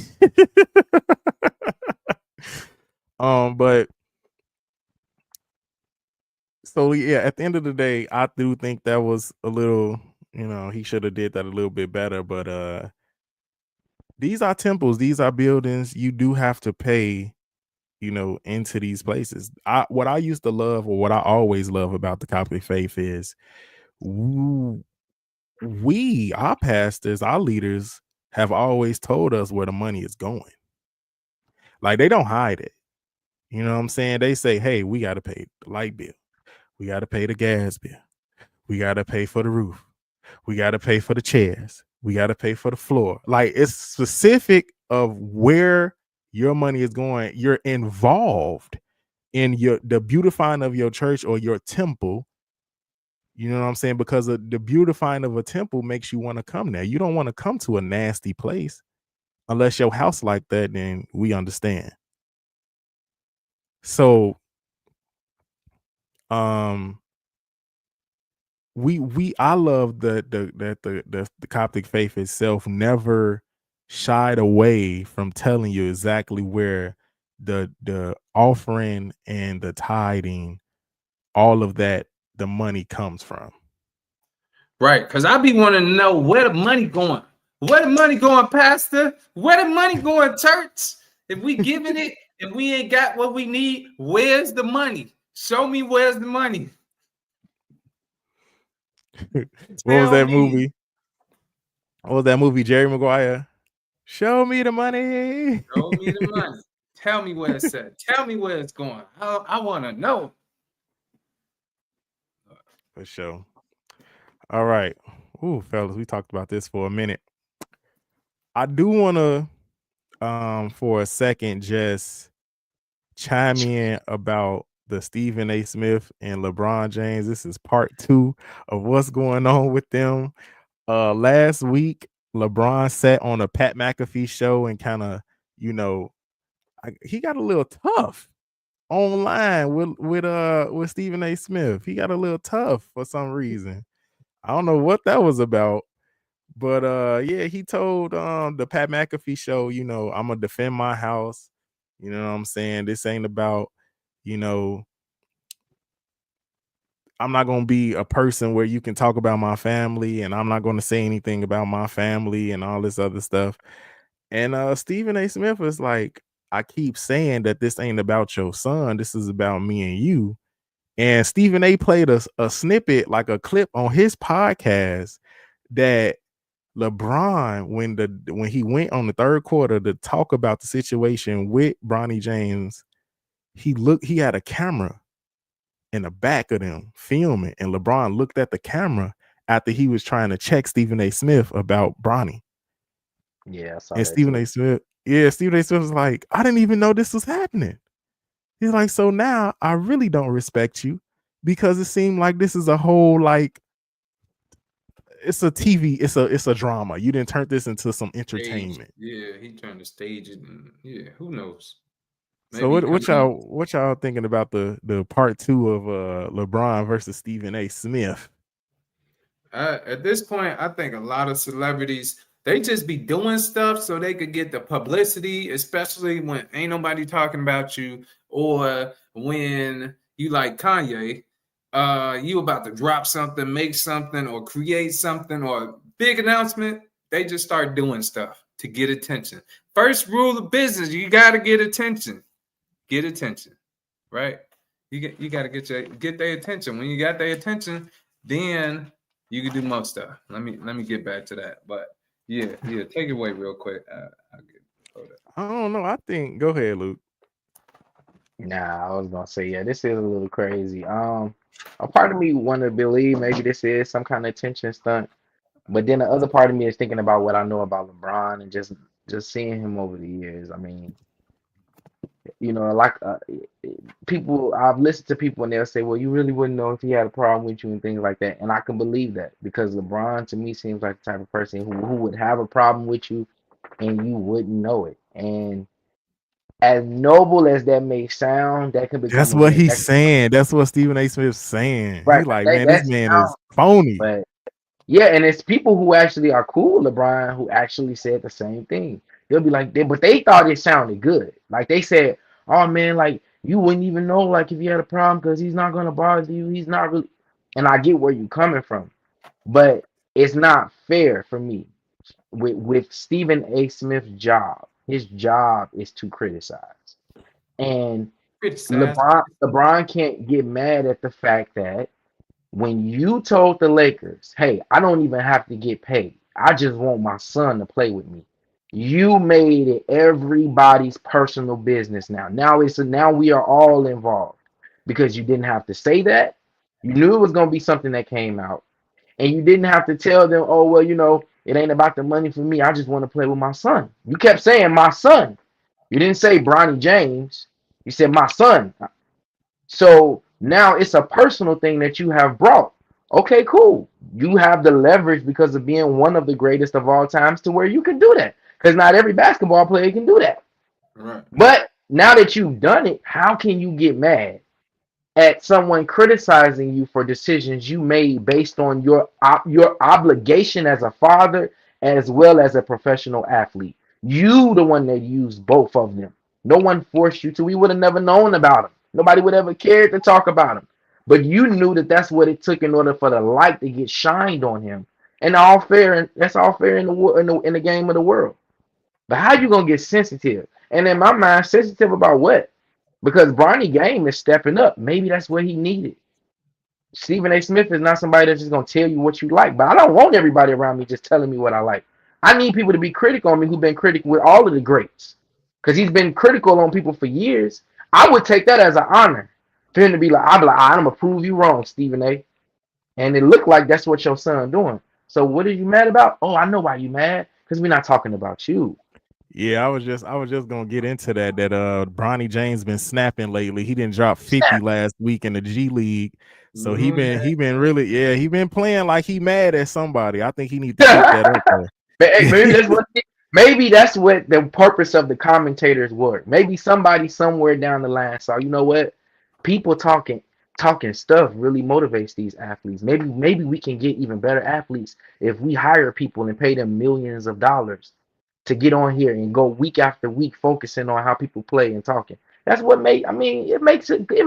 But so yeah, at the end of the day, I do think that was a little, he should have did that a little bit better. But these are temples, these are buildings. You do have to pay, into these places. What I used to love, or what I always love about the Coptic faith is our pastors, our leaders have always told us where the money is going. Like, they don't hide it. You know what I'm saying? They say, hey, we got to pay the light bill. We got to pay the gas bill. We got to pay for the roof. We got to pay for the chairs. We got to pay for the floor. Like, it's specific of where your money is going. You're involved in the beautifying of your church or your temple. You know what I'm saying? Because the beautifying of a temple makes you want to come there. You don't want to come to a nasty place unless your house like that, then we understand. So, I love that the Coptic faith itself never shied away from telling you exactly where the offering and the tithing, all of that, the money comes from. Right, because I be wanting to know where the money going. Where the money going, Pastor? Where the money going, church? If we giving it and we ain't got what we need, where's the money? Show me where's the money. What was that movie? What was that movie, Jerry Maguire? Show me the money. Show me the money. Tell me where it's at. Tell me where it's going. I want to know. For sure. All right. Ooh, fellas, we talked about this for a minute. I do want to, for a second, just chime in about the Stephen A. Smith and LeBron James. This is part 2 of what's going on with them. Last week, LeBron sat on a Pat McAfee show and kind of, you know, he got a little tough online with Stephen A. Smith. He got a little tough for some reason. I don't know what that was about. But yeah, he told the Pat McAfee show, you know, I'm gonna defend my house. You know what I'm saying? This ain't about, you know, I'm not gonna be a person where you can talk about my family, and I'm not gonna say anything about my family and all this other stuff. And Stephen A. Smith is like, I keep saying that this ain't about your son, this is about me and you. And Stephen A played a snippet, like a clip on his podcast, that LeBron, when he went on the third quarter to talk about the situation with Bronny James, he had a camera in the back of them filming, and LeBron looked at the camera after he was trying to check Stephen A. Smith about Bronny. Yeah, I saw And that Stephen too. A. Smith was like, I didn't even know this was happening. He's like, so now I really don't respect you, because it seemed like this is a whole, like, it's a TV, it's a drama. You didn't turn this into some Stage. entertainment. Yeah, he trying to stage it, and yeah, who knows? So Maybe what y'all thinking about the part 2 of LeBron versus Stephen A. Smith? At this point, I think a lot of celebrities, they just be doing stuff so they could get the publicity, especially when ain't nobody talking about you, or when you like Kanye, you about to drop something, make something, or create something, or big announcement. They just start doing stuff to get attention. First rule of business: you got to get attention. Get attention, right? You got to get their attention. When you got their attention, then you can do most stuff. Let me get back to that. But yeah, take it away real quick. I don't know. I think go ahead, Luke. Nah, I was gonna say, yeah, this is a little crazy. A part of me want to believe maybe this is some kind of attention stunt, but then the other part of me is thinking about what I know about LeBron and just seeing him over the years. I mean, you know, like people, I've listened to people and they'll say, well, you really wouldn't know if he had a problem with you and things like that, and I can believe that because LeBron to me seems like the type of person who would have a problem with you and you wouldn't know it. And as noble as that may sound, that can become That's a what he's that, saying. That's what Stephen A. Smith's saying. He right. like, That, man, this that man sounds, is phony. but yeah, and it's people who actually are cool with LeBron who actually said the same thing. They'll be like, but they thought it sounded good. Like they said, oh man, like you wouldn't even know like if you had a problem because he's not gonna bother you. He's not really. And I get where you're coming from, but it's not fair for me with Stephen A. Smith's job. His job is to criticize, and Criticize. LeBron can't get mad at the fact that when you told the Lakers, hey, I don't even have to get paid. I just want my son to play with me. You made it everybody's personal business now. Now we are all involved because you didn't have to say that. You knew it was going to be something that came out. And you didn't have to tell them, oh, well, you know, it ain't about the money for me. I just want to play with my son. You kept saying my son. You didn't say Bronny James. You said my son. So now it's a personal thing that you have brought. Okay, cool. You have the leverage because of being one of the greatest of all times to where you can do that. Because not every basketball player can do that. Right. But now that you've done it, how can you get mad at someone criticizing you for decisions you made based on your obligation as a father as well as a professional athlete? You the one that used both of them. No one forced you to. We would have never known about them. Nobody would ever cared to talk about them. But you knew that that's what it took in order for the light to get shined on him. And all fair, and that's all fair in the game of the world. But how you gonna get sensitive? And in my mind, sensitive about what? Because Bronny game is stepping up. Maybe that's what he needed. Stephen A. Smith is not somebody that's just gonna tell you what you like. But I don't want everybody around me just telling me what I like. I need people to be critical on me who've been critical with all of the greats. Because he's been critical on people for years. I would take that as an honor for him to be like, I'm gonna prove you wrong, Stephen A. And it looked like that's what your son doing. So what are you mad about? Oh, I know why you mad. Because we're not talking about you. Yeah, I was just gonna get into that. Bronny James been snapping lately. He didn't drop 50 last week in the G League. So he been really, he been playing like he mad at somebody. I think he need to keep that up there. Maybe that's what the purpose of the commentators were. Maybe somebody somewhere down the line saw, you know what? People talking stuff really motivates these athletes. Maybe we can get even better athletes if we hire people and pay them millions of dollars to get on here and go week after week focusing on how people play and talking. That's what it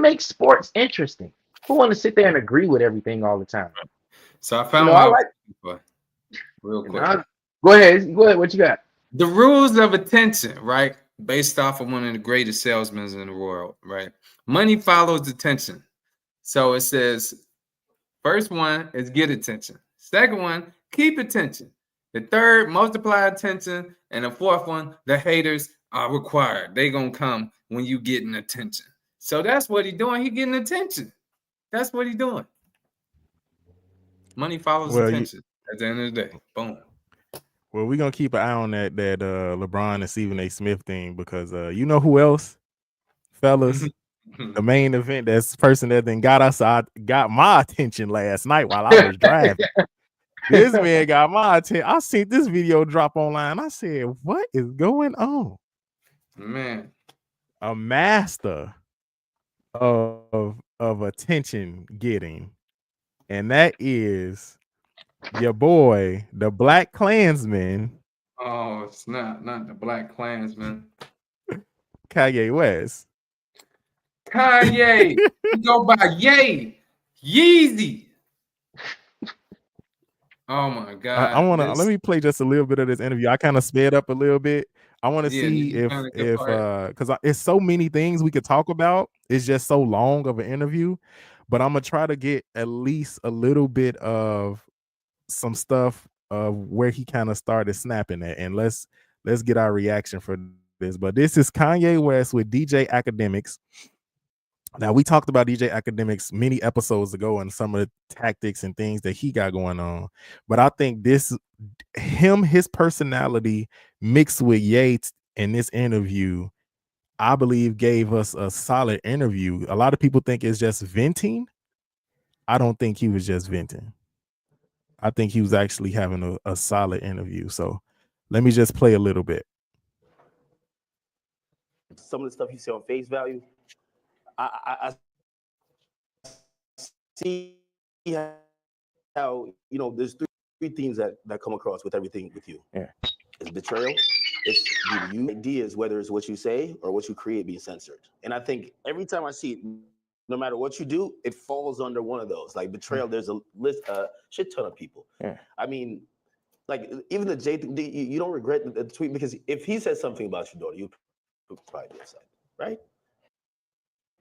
makes sports interesting. Who want to sit there and agree with everything all the time? So I found out real quick. Go ahead. What you got? The rules of attention, right? Based off of one of the greatest salesmen in the world, right? Money follows attention. So it says, first one is get attention. Second one, keep attention. The third, multiply attention. And the fourth one, the haters are required. They gonna come when you getting attention. So that's what he doing. He getting attention. That's what he doing. Money follows attention at the end of the day. Boom. Well, we're gonna keep an eye on that LeBron and Stephen A. Smith thing because you know who else, fellas? The main event, that's the person that then got my attention last night while I was driving. This man got my attention. I seen this video drop online. I said, what is going on? Man. A master of attention getting. And that is your boy, the Black Klansman. Oh, it's not the Black Klansman. Kanye West. Kanye. You go by Yeezy. Oh my God. I want to let me play just a little bit of this interview. I kind of sped up a little bit. I want to see if because it's so many things we could talk about. It's just so long of an interview, but I'm gonna try to get at least a little bit of some stuff of where he kind of started snapping at, and let's get our reaction for this. But this is Kanye West with DJ Academics. Now, we talked about DJ Academics many episodes ago and some of the tactics and things that he got going on. But I think his personality mixed with Yates in this interview, I believe gave us a solid interview. A lot of people think it's just venting. I don't think he was just venting. I think he was actually having a solid interview. So let me just play a little bit. Some of the stuff you say on face value, I see how, there's three things that come across with everything with you. Yeah. It's betrayal, it's you ideas, whether it's what you say or what you create being censored. And I think every time I see it, no matter what you do, it falls under one of those. Like betrayal, there's a shit ton of people. Yeah. I mean, like even the J, you don't regret the tweet, because if he said something about your daughter, you'd probably be upset, right?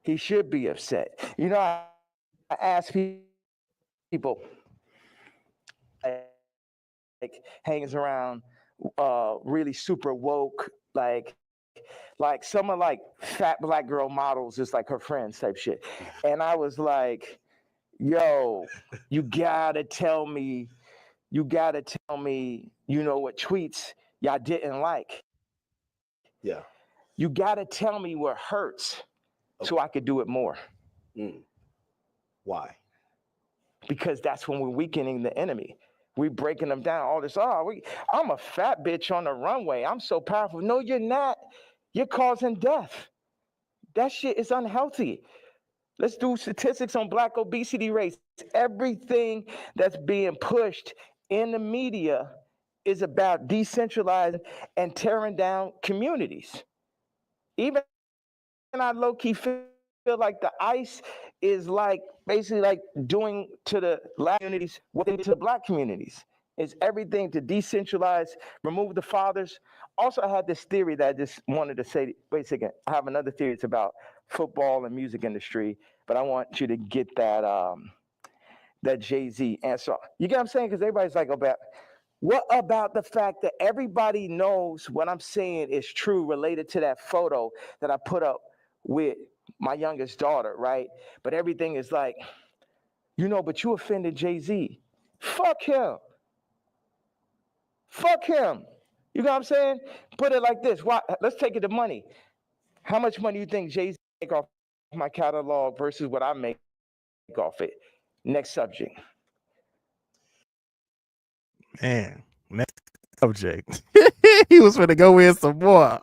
He should be upset. I ask people like hangs around really super woke, like some of like fat black girl models, just like her friends type shit. And I was like, yo, you gotta tell me, what tweets y'all didn't like. Yeah. You gotta tell me what hurts. Okay. So I could do it more. Why? Because that's when we're weakening the enemy. We're breaking them down. All this, I'm a fat bitch on the runway. I'm so powerful. No, you're not. You're causing death. That shit is unhealthy. Let's do statistics on black obesity rates. Everything that's being pushed in the media is about decentralizing and tearing down communities. Even I low-key feel like the ICE is like basically like doing to the black communities what they did to the black communities. It's everything to decentralize, remove the fathers. Also, I had this theory that I just wanted to say, wait a second, I have another theory. It's about football and music industry, but I want you to get that that Jay-Z answer. You get what I'm saying? Because everybody's like, what about the fact that everybody knows what I'm saying is true related to that photo that I put up with my youngest daughter, right? But everything is like, but you offended Jay-Z. Fuck him. You know what I'm saying? Put it like this. Why? Let's take it to money. How much money you think Jay-Z make off my catalog versus what I make off it? Next subject. Man, next subject. He was finna go in some more.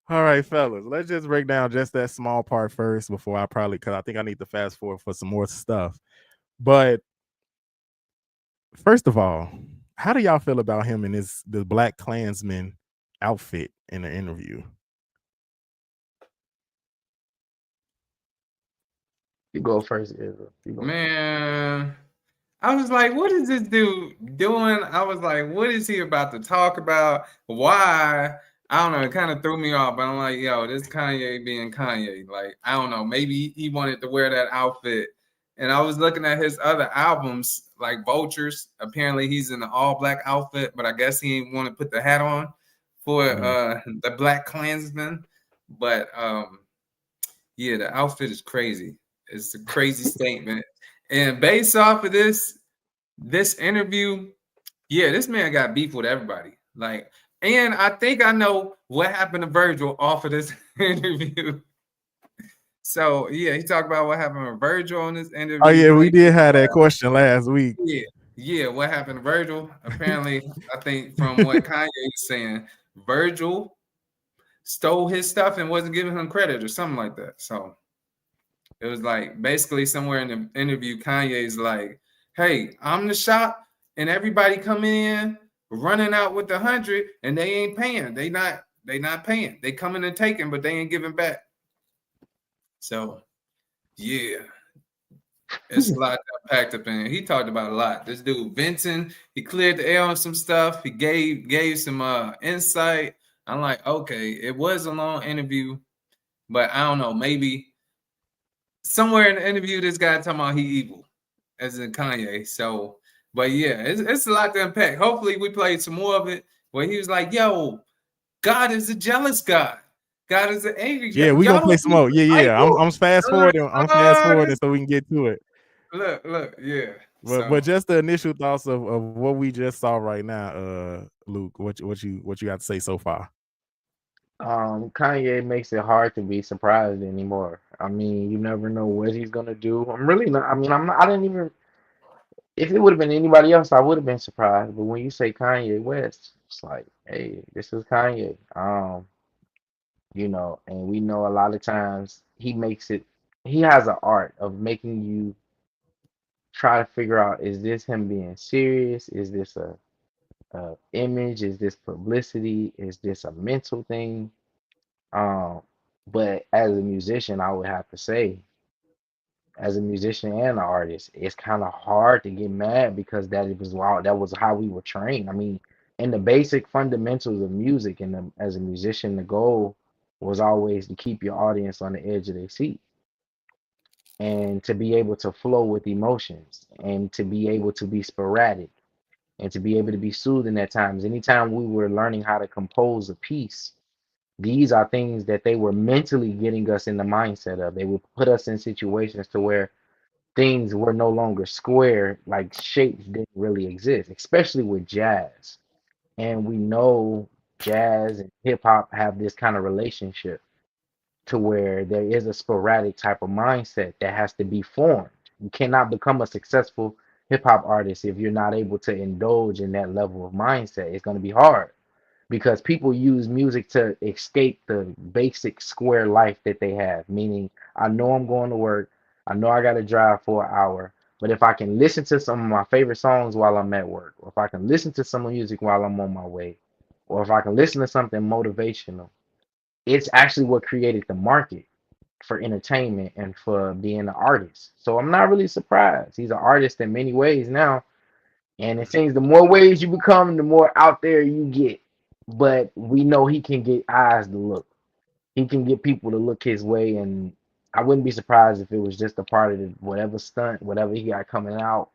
All right, fellas, let's just break down just that small part first before I because I think I need to fast forward for some more stuff. But first of all, how do y'all feel about him in the Black Klansman outfit in the interview? You go first, Israel. Man, I was like, what is this dude doing? I was like, what is he about to talk about? Why? I don't know. It kind of threw me off, but I'm like, yo, this Kanye being Kanye. Like, I don't know. Maybe he wanted to wear that outfit. And I was looking at his other albums, like Vultures. Apparently, he's in an all-black outfit, but I guess he didn't want to put the hat on for the Black Klansman. But yeah, the outfit is crazy. It's a crazy statement. And based off of this interview, yeah, this man got beef with everybody. Like, and I think I know what happened to Virgil off of this interview. So yeah, he talked about what happened to Virgil on this interview. Oh yeah, we did have that question last week. Yeah, what happened to Virgil? Apparently, I think from what Kanye is saying, Virgil stole his stuff and wasn't giving him credit or something like that. So it was like basically somewhere in the interview, Kanye's like, hey, I'm the shop, and everybody coming in running out with 100 and they ain't paying. They not paying. They coming and taking, but they ain't giving back. So yeah. It's a lot packed up in. He talked about a lot. This dude, Vincent, he cleared the air on some stuff. He gave some insight. I'm like, okay, it was a long interview, but I don't know, maybe somewhere in the interview, this guy talking about he evil, as in Kanye. So, but yeah, it's a lot to unpack. Hopefully, we played some more of it where he was like, "Yo, God is a jealous God. God is an angry God." Yeah, we gonna play some more. Yeah. I'm fast forwarding. I'm fast forwarding so we can get to it. Look, yeah. But just the initial thoughts of what we just saw right now, Luke. What you got to say so far? Kanye makes it hard to be surprised anymore. I mean, you never know what he's gonna do. I'm really not. I mean, I'm not. I didn't even. If it would have been anybody else, I would have been surprised. But when you say Kanye West, it's like, hey, this is Kanye. And we know a lot of times he makes it. He has an art of making you try to figure out: is this him being serious? Is this a image? Is this publicity? Is this a mental thing? But as a musician, I would have to say, as a musician and an artist, it's kind of hard to get mad because that was how we were trained. I mean, in the basic fundamentals of music, and as a musician, the goal was always to keep your audience on the edge of their seat and to be able to flow with emotions and to be able to be sporadic and to be able to be soothing at times. Anytime we were learning how to compose a piece, these are things that they were mentally getting us in the mindset of. They would put us in situations to where things were no longer square, like shapes didn't really exist, especially with jazz. And we know jazz and hip hop have this kind of relationship to where there is a sporadic type of mindset that has to be formed. You cannot become a successful hip hop artist if you're not able to indulge in that level of mindset. It's going to be hard because people use music to escape the basic square life that they have. Meaning, I know I'm going to work, I know I got to drive for an hour, but if I can listen to some of my favorite songs while I'm at work, or if I can listen to some music while I'm on my way, or if I can listen to something motivational, it's actually what created the market for entertainment and for being an artist. So I'm not really surprised. He's an artist in many ways now. And it seems the more ways you become, the more out there you get. But we know he can get eyes to look. He can get people to look his way. And I wouldn't be surprised if it was just a part of whatever stunt, whatever he got coming out,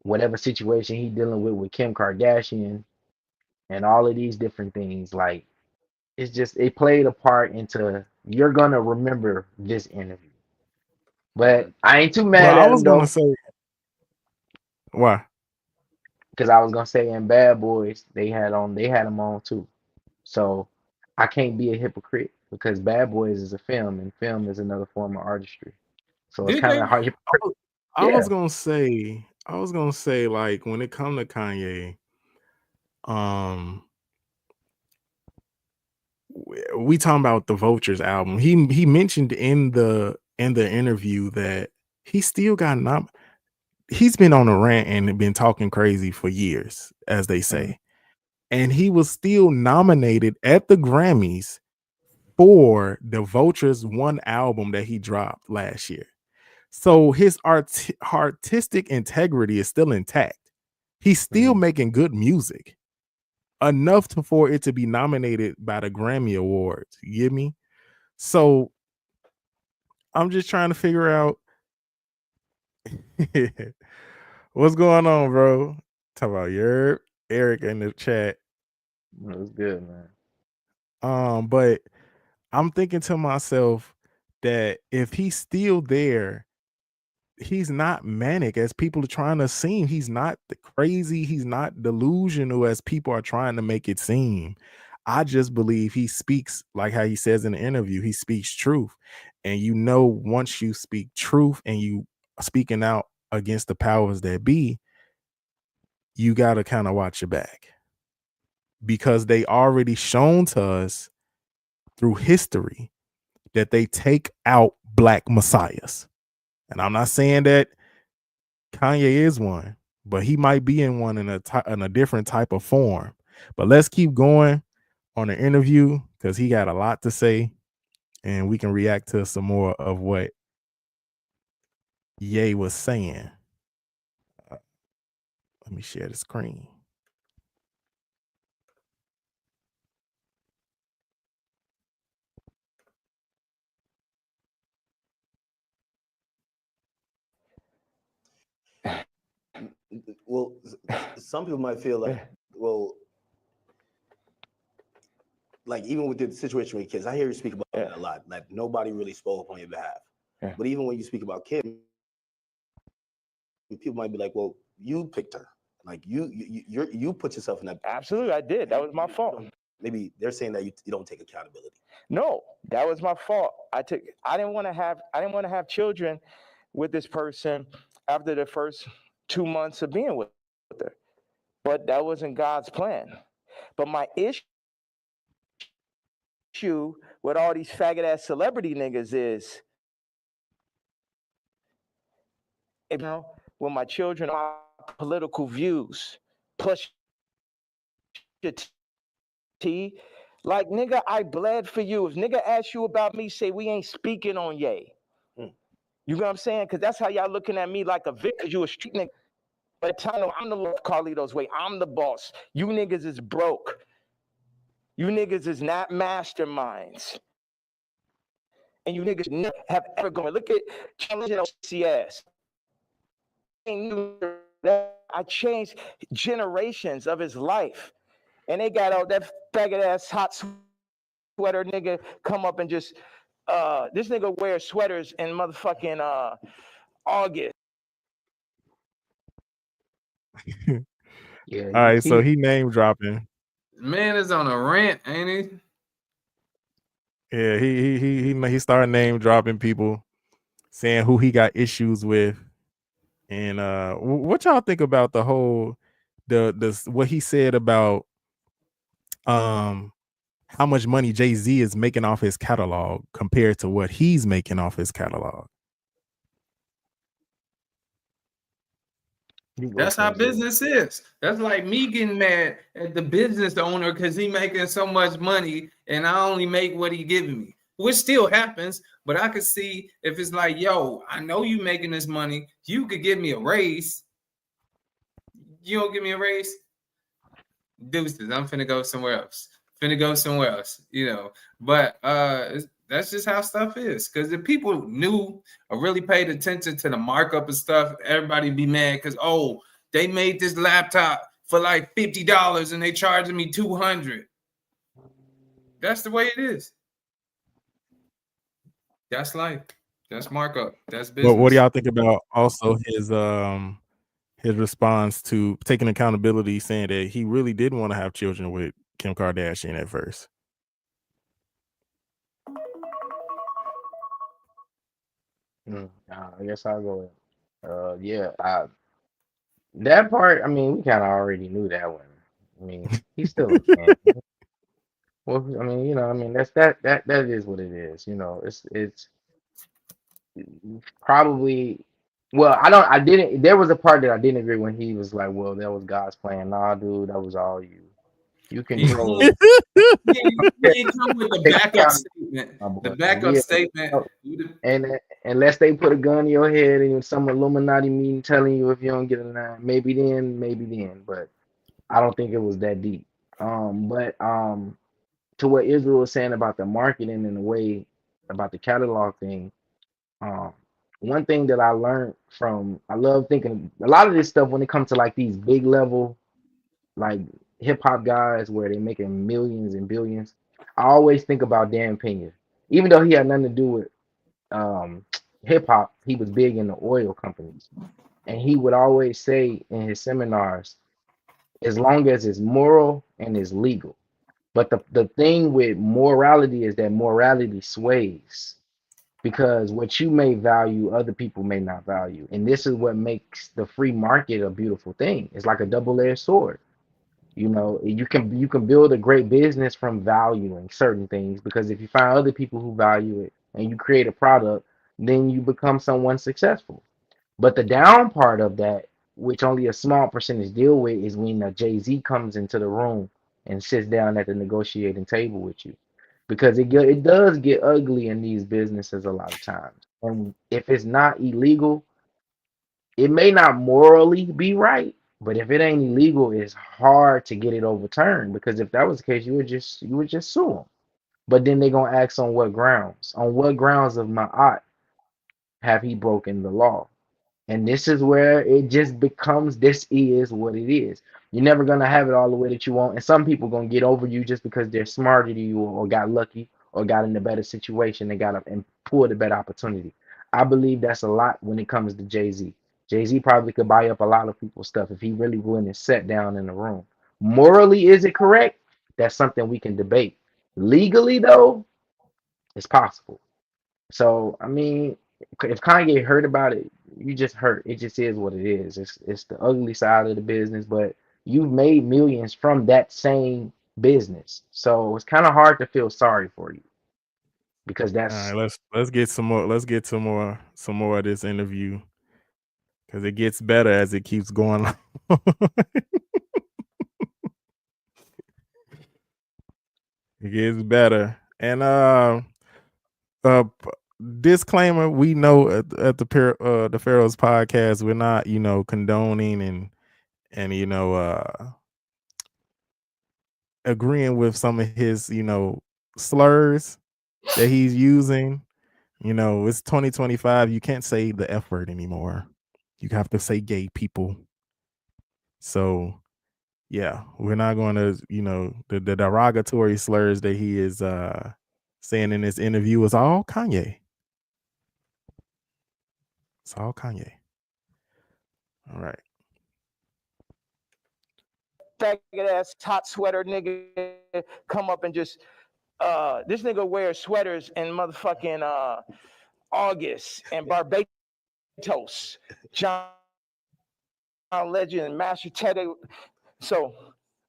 whatever situation he dealing with Kim Kardashian and all of these different things. Like, it's just, it played a part into, you're going to remember this interview. But I ain't too mad Well, I at was him gonna though. say why. because I was gonna say in Bad Boys they had him on too. So I can't be a hypocrite because Bad Boys is a film and film is another form of artistry. So it's Did kind they? of hard. I Yeah. was gonna say, like, when it comes to Kanye, um, we talking about the Vultures album. He mentioned in the interview that he still got he's been on a rant and been talking crazy for years, as they say. And he was still nominated at the Grammys for the Vultures one album that he dropped last year. So his artistic integrity is still intact. He's still making good music enough for it to be nominated by the Grammy Awards. You get me? So I'm just trying to figure out what's going on, bro. Talk about your Eric in the chat. It was good, man. But I'm thinking to myself that if he's still there, he's not manic as people are trying to seem. He's not crazy. He's not delusional as people are trying to make it seem. I just believe he speaks like how he says in the interview. He speaks truth, and once you speak truth and you speaking out against the powers that be, you got to kind of watch your back because they already shown to us through history that they take out black messiahs. And I'm not saying that Kanye is one, but he might be in one in a different type of form. But let's keep going on the interview because he got a lot to say, and we can react to some more of what Ye was saying. Let me share the screen. Well, some people might feel like, well, like even with the situation with kids, I hear you speak about that a lot. Like nobody really spoke on your behalf. Yeah. But even when you speak about Kim, people might be like, well, you picked her. Like you put yourself in that. Absolutely, I did. That was my fault. Maybe they're saying that you don't take accountability. No, that was my fault. I didn't want to have children with this person after the first 2 months of being with her. But that wasn't God's plan. But my issue with all these faggot ass celebrity niggas is, when my children are political views, plus your T, like, nigga, I bled for you. If nigga asks you about me, say we ain't speaking on Ye. You know what I'm saying? Because that's how y'all looking at me like a vic, because you a street nigga. But I'm the Lord Carlito's way. I'm the boss. You niggas is broke. You niggas is not masterminds. And you niggas never have ever gone. Look at challenge OCS. I changed generations of his life. And they got all that faggot ass hot sweater nigga come up and just this nigga wears sweaters in motherfucking August. Yeah. All right, so he name dropping. Man is on a rant, ain't he? Yeah, he started name dropping people, saying who he got issues with. And what y'all think about the whole what he said about how much money Jay-Z is making off his catalog compared to what he's making off his catalog? That's how business is. That's like me getting mad at the business owner because he making so much money and I only make what he giving me, which still happens. But I could see if it's like, yo, I know you making this money. You could give me a raise. You don't give me a raise? Deuces, I'm finna go somewhere else. But that's just how stuff is. Because if people knew or really paid attention to the markup of stuff, everybody be mad because, oh, they made this laptop for like $50 and they charging me $200. That's the way it is. That's life. That's markup. That's business. What do y'all think about also his response to taking accountability, saying that he really didn't want to have children with Kim Kardashian at first. I guess I'll go with that part. I mean, we kind of already knew that one. I mean, he's still a fan. Well, I mean, I mean that is what it is. It's probably. Well, I didn't. There was a part that I didn't agree when he was like, "Well, that was God's plan." Nah, dude, that was all you. You control. He come with the backup statement. The backup statement. And unless they put a gun in your head and some Illuminati meeting telling you if you don't get a line, maybe then. But I don't think it was that deep. But to what Israel was saying about the marketing and the way about the catalog thing, one thing that I learned I love thinking a lot of this stuff when it comes to like these big level like hip hop guys where they're making millions and billions. I always think about Dan Pena, even though he had nothing to do with hip hop. He was big in the oil companies, and he would always say in his seminars, as long as it's moral and it's legal. But the thing with morality is that morality sways because what you may value, other people may not value. And this is what makes the free market a beautiful thing. It's like a double-edged sword. You can build a great business from valuing certain things because if you find other people who value it and you create a product, then you become someone successful. But the down part of that, which only a small percentage deal with, is when Jay-Z comes into the room and sits down at the negotiating table with you. Because it does get ugly in these businesses a lot of times. And if it's not illegal, it may not morally be right, but if it ain't illegal, it's hard to get it overturned. Because if that was the case, you would just sue them. But then they're gonna ask on what grounds? On what grounds of my art have he broken the law? And this is where it just becomes this is what it is. You're never gonna have it all the way that you want. And some people gonna get over you just because they're smarter than you or got lucky or got in a better situation and and pulled a better opportunity. I believe that's a lot when it comes to Jay-Z. Jay-Z probably could buy up a lot of people's stuff if he really went and sat down in the room. Morally, is it correct? That's something we can debate. Legally, though, it's possible. So I mean, if Kanye heard about it, you just hurt. It just is what it is. It's the ugly side of the business, but you've made millions from that same business. So it's kind of hard to feel sorry for you because All that's right, let's get some more. Let's get some more of this interview because it gets better as it keeps going on. It gets better. And disclaimer: we know at the Pharaohs Podcast, we're not condoning and agreeing with some of his slurs that he's using. It's 2025. You can't say the F word anymore. You have to say gay people. So yeah, we're not going to, the derogatory slurs that he is saying in this interview is all Kanye. It's all Kanye. All right. Faggot ass hot sweater nigga come up and just this nigga wears sweaters in motherfucking August and Barbados. John Legend, mashed potato. So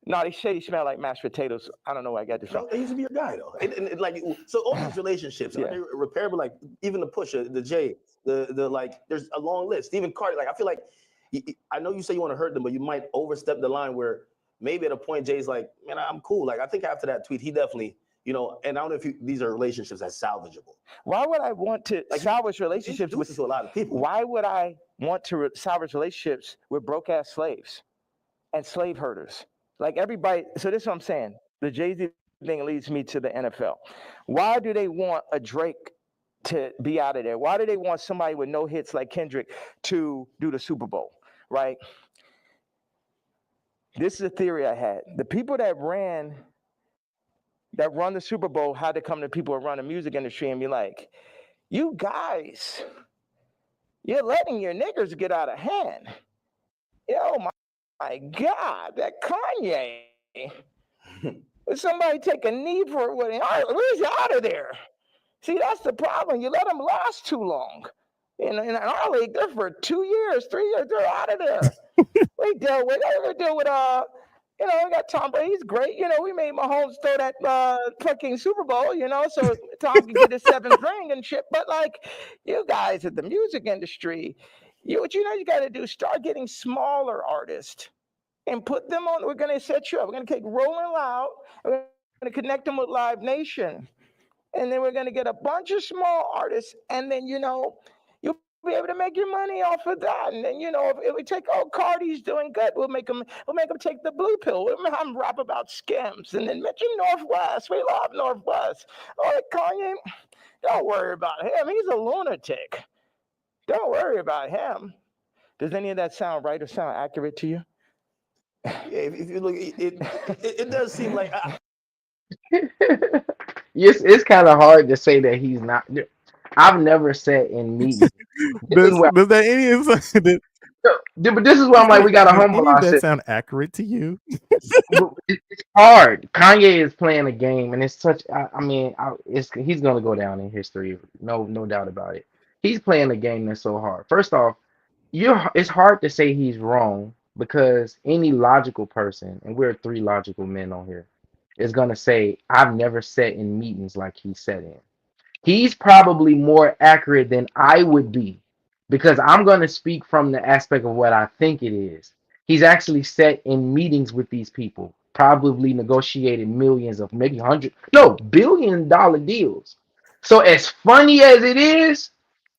no, they say he smell like mashed potatoes. I don't know where I got this from. No, he used to be your guy though. And like so all these relationships, Yeah. are they repairable? Like even the Pusha, the Jay, the like there's a long list. Stephen Carter, like I feel like I know you say you want to hurt them, but you might overstep the line where maybe at a point Jay's like, man, I'm cool. Like I think after that tweet, he definitely, and I don't know if these are relationships that's salvageable. Why would I want to salvage relationships with a lot of people? Why would I want to salvage relationships with broke ass slaves and slave herders? Like everybody. So this is what I'm saying. The Jay-Z thing leads me to the NFL. Why do they want a Drake to be out of there? Why do they want somebody with no hits like Kendrick to do the Super Bowl? Right. This is a theory I had. The people that run the Super Bowl had to come to people who run the music industry and be like, you guys, you're letting your niggers get out of hand. oh my God, that Kanye. Somebody take a knee for it. Where's he out of there? See, that's the problem. You let them last too long. In our league, they're for 2 years, 3 years, they're out of there. We deal with we got Tom Brady. He's great. We made Mahomes throw that fucking Super Bowl, so Tom could get his 7th ring and shit. But like you guys at the music industry, you got to do, start getting smaller artists and put them on. We're going to set you up. We're going to take Rolling Loud. We're going to connect them with Live Nation. And then we're going to get a bunch of small artists. And then, you'll be able to make your money off of that. And then, if we take, Cardi's doing good, we'll make them take the blue pill. We'll have them rap about skims. And then mention Northwest. We love Northwest. All right, Kanye, don't worry about him. He's a lunatic. Don't worry about him. Does any of that sound right or sound accurate to you? Yeah, if you look, it does seem like Yes, it's kind of hard to say that he's not. I've never sat in meetings. Does that any But this is why I'm like, we got to humble any of that ourselves. sound accurate to you? It's hard. Kanye is playing a game, and it's such. He's gonna go down in history. No doubt about it. He's playing a game that's so hard. First off, it's hard to say he's wrong because any logical person, and we're 3 logical men on here, is gonna say, I've never sat in meetings like he sat in. He's probably more accurate than I would be because I'm going to speak from the aspect of what I think it is. He's actually sat in meetings with these people, probably negotiated millions of maybe $1 billion deals. So as funny as it is,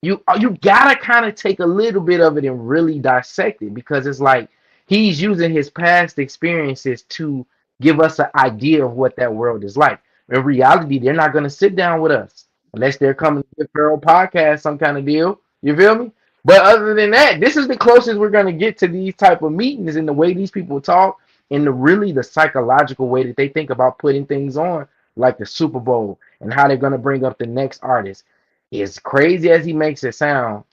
you gotta kind of take a little bit of it and really dissect it because it's like he's using his past experiences to give us an idea of what that world is like. In reality, they're not going to sit down with us unless they're coming to the Pharaohs Podcast, some kind of deal. You feel me? But other than that, this is the closest we're going to get to these type of meetings and the way these people talk and the psychological way that they think about putting things on, like the Super Bowl and how they're going to bring up the next artist. As crazy as he makes it sound,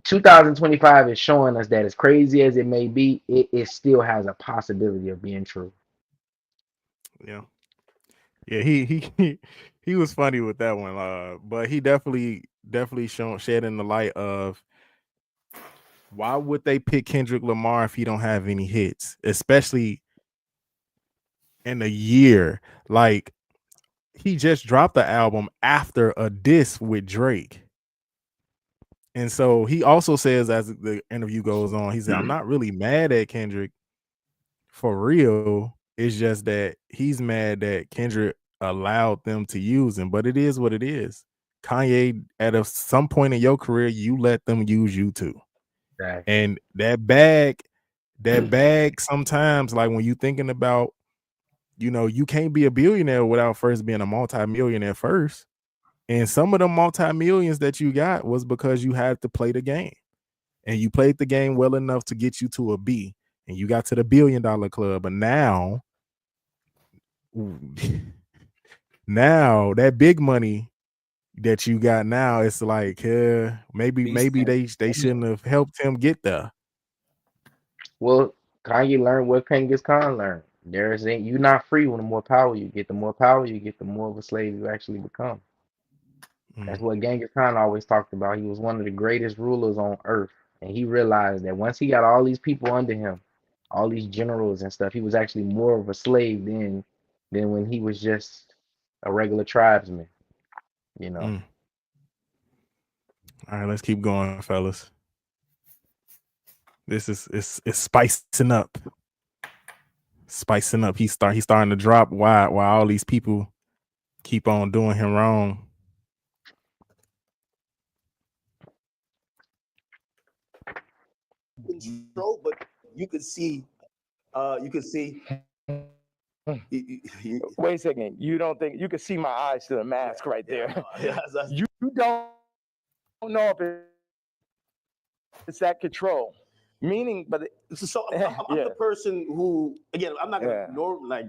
2025 is showing us that as crazy as it may be, it still has a possibility of being true. Yeah. Yeah, he was funny with that one, but he definitely shedding the light of why would they pick Kendrick Lamar if he don't have any hits, especially in a year. Like he just dropped the album after a diss with Drake. And so he also says, as the interview goes on, he said, I'm not really mad at Kendrick for real. It's just that he's mad that Kendrick allowed them to use him, but it is what it is. Kanye, at some point in your career, you let them use you too. Exactly. And that bag sometimes, like when you thinking about, you can't be a billionaire without first being a multi-millionaire first. And some of the multi-millions that you got was because you had to play the game. And you played the game well enough to get you to a B. And you got to the $1 billion club. But now that big money that you got now, it's like maybe they shouldn't have helped him get there. Well, Kanye learned what Genghis Khan learned. You're not free when the more power you get. The more power you get, the more of a slave you actually become. That's what Genghis Khan always talked about. He was one of the greatest rulers on earth. And he realized that once he got all these people under him, all these generals and stuff, he was actually more of a slave than when he was just a regular tribesman. All right, let's keep going, fellas. This is it's spicing up. Spicing up. He's starting to drop while all these people keep on doing him wrong. Control, but you could see. Wait a second. You don't think you can see my eyes through the mask right there? You don't know if it's that control. Meaning, but so I'm the person who, again, I'm not gonna like.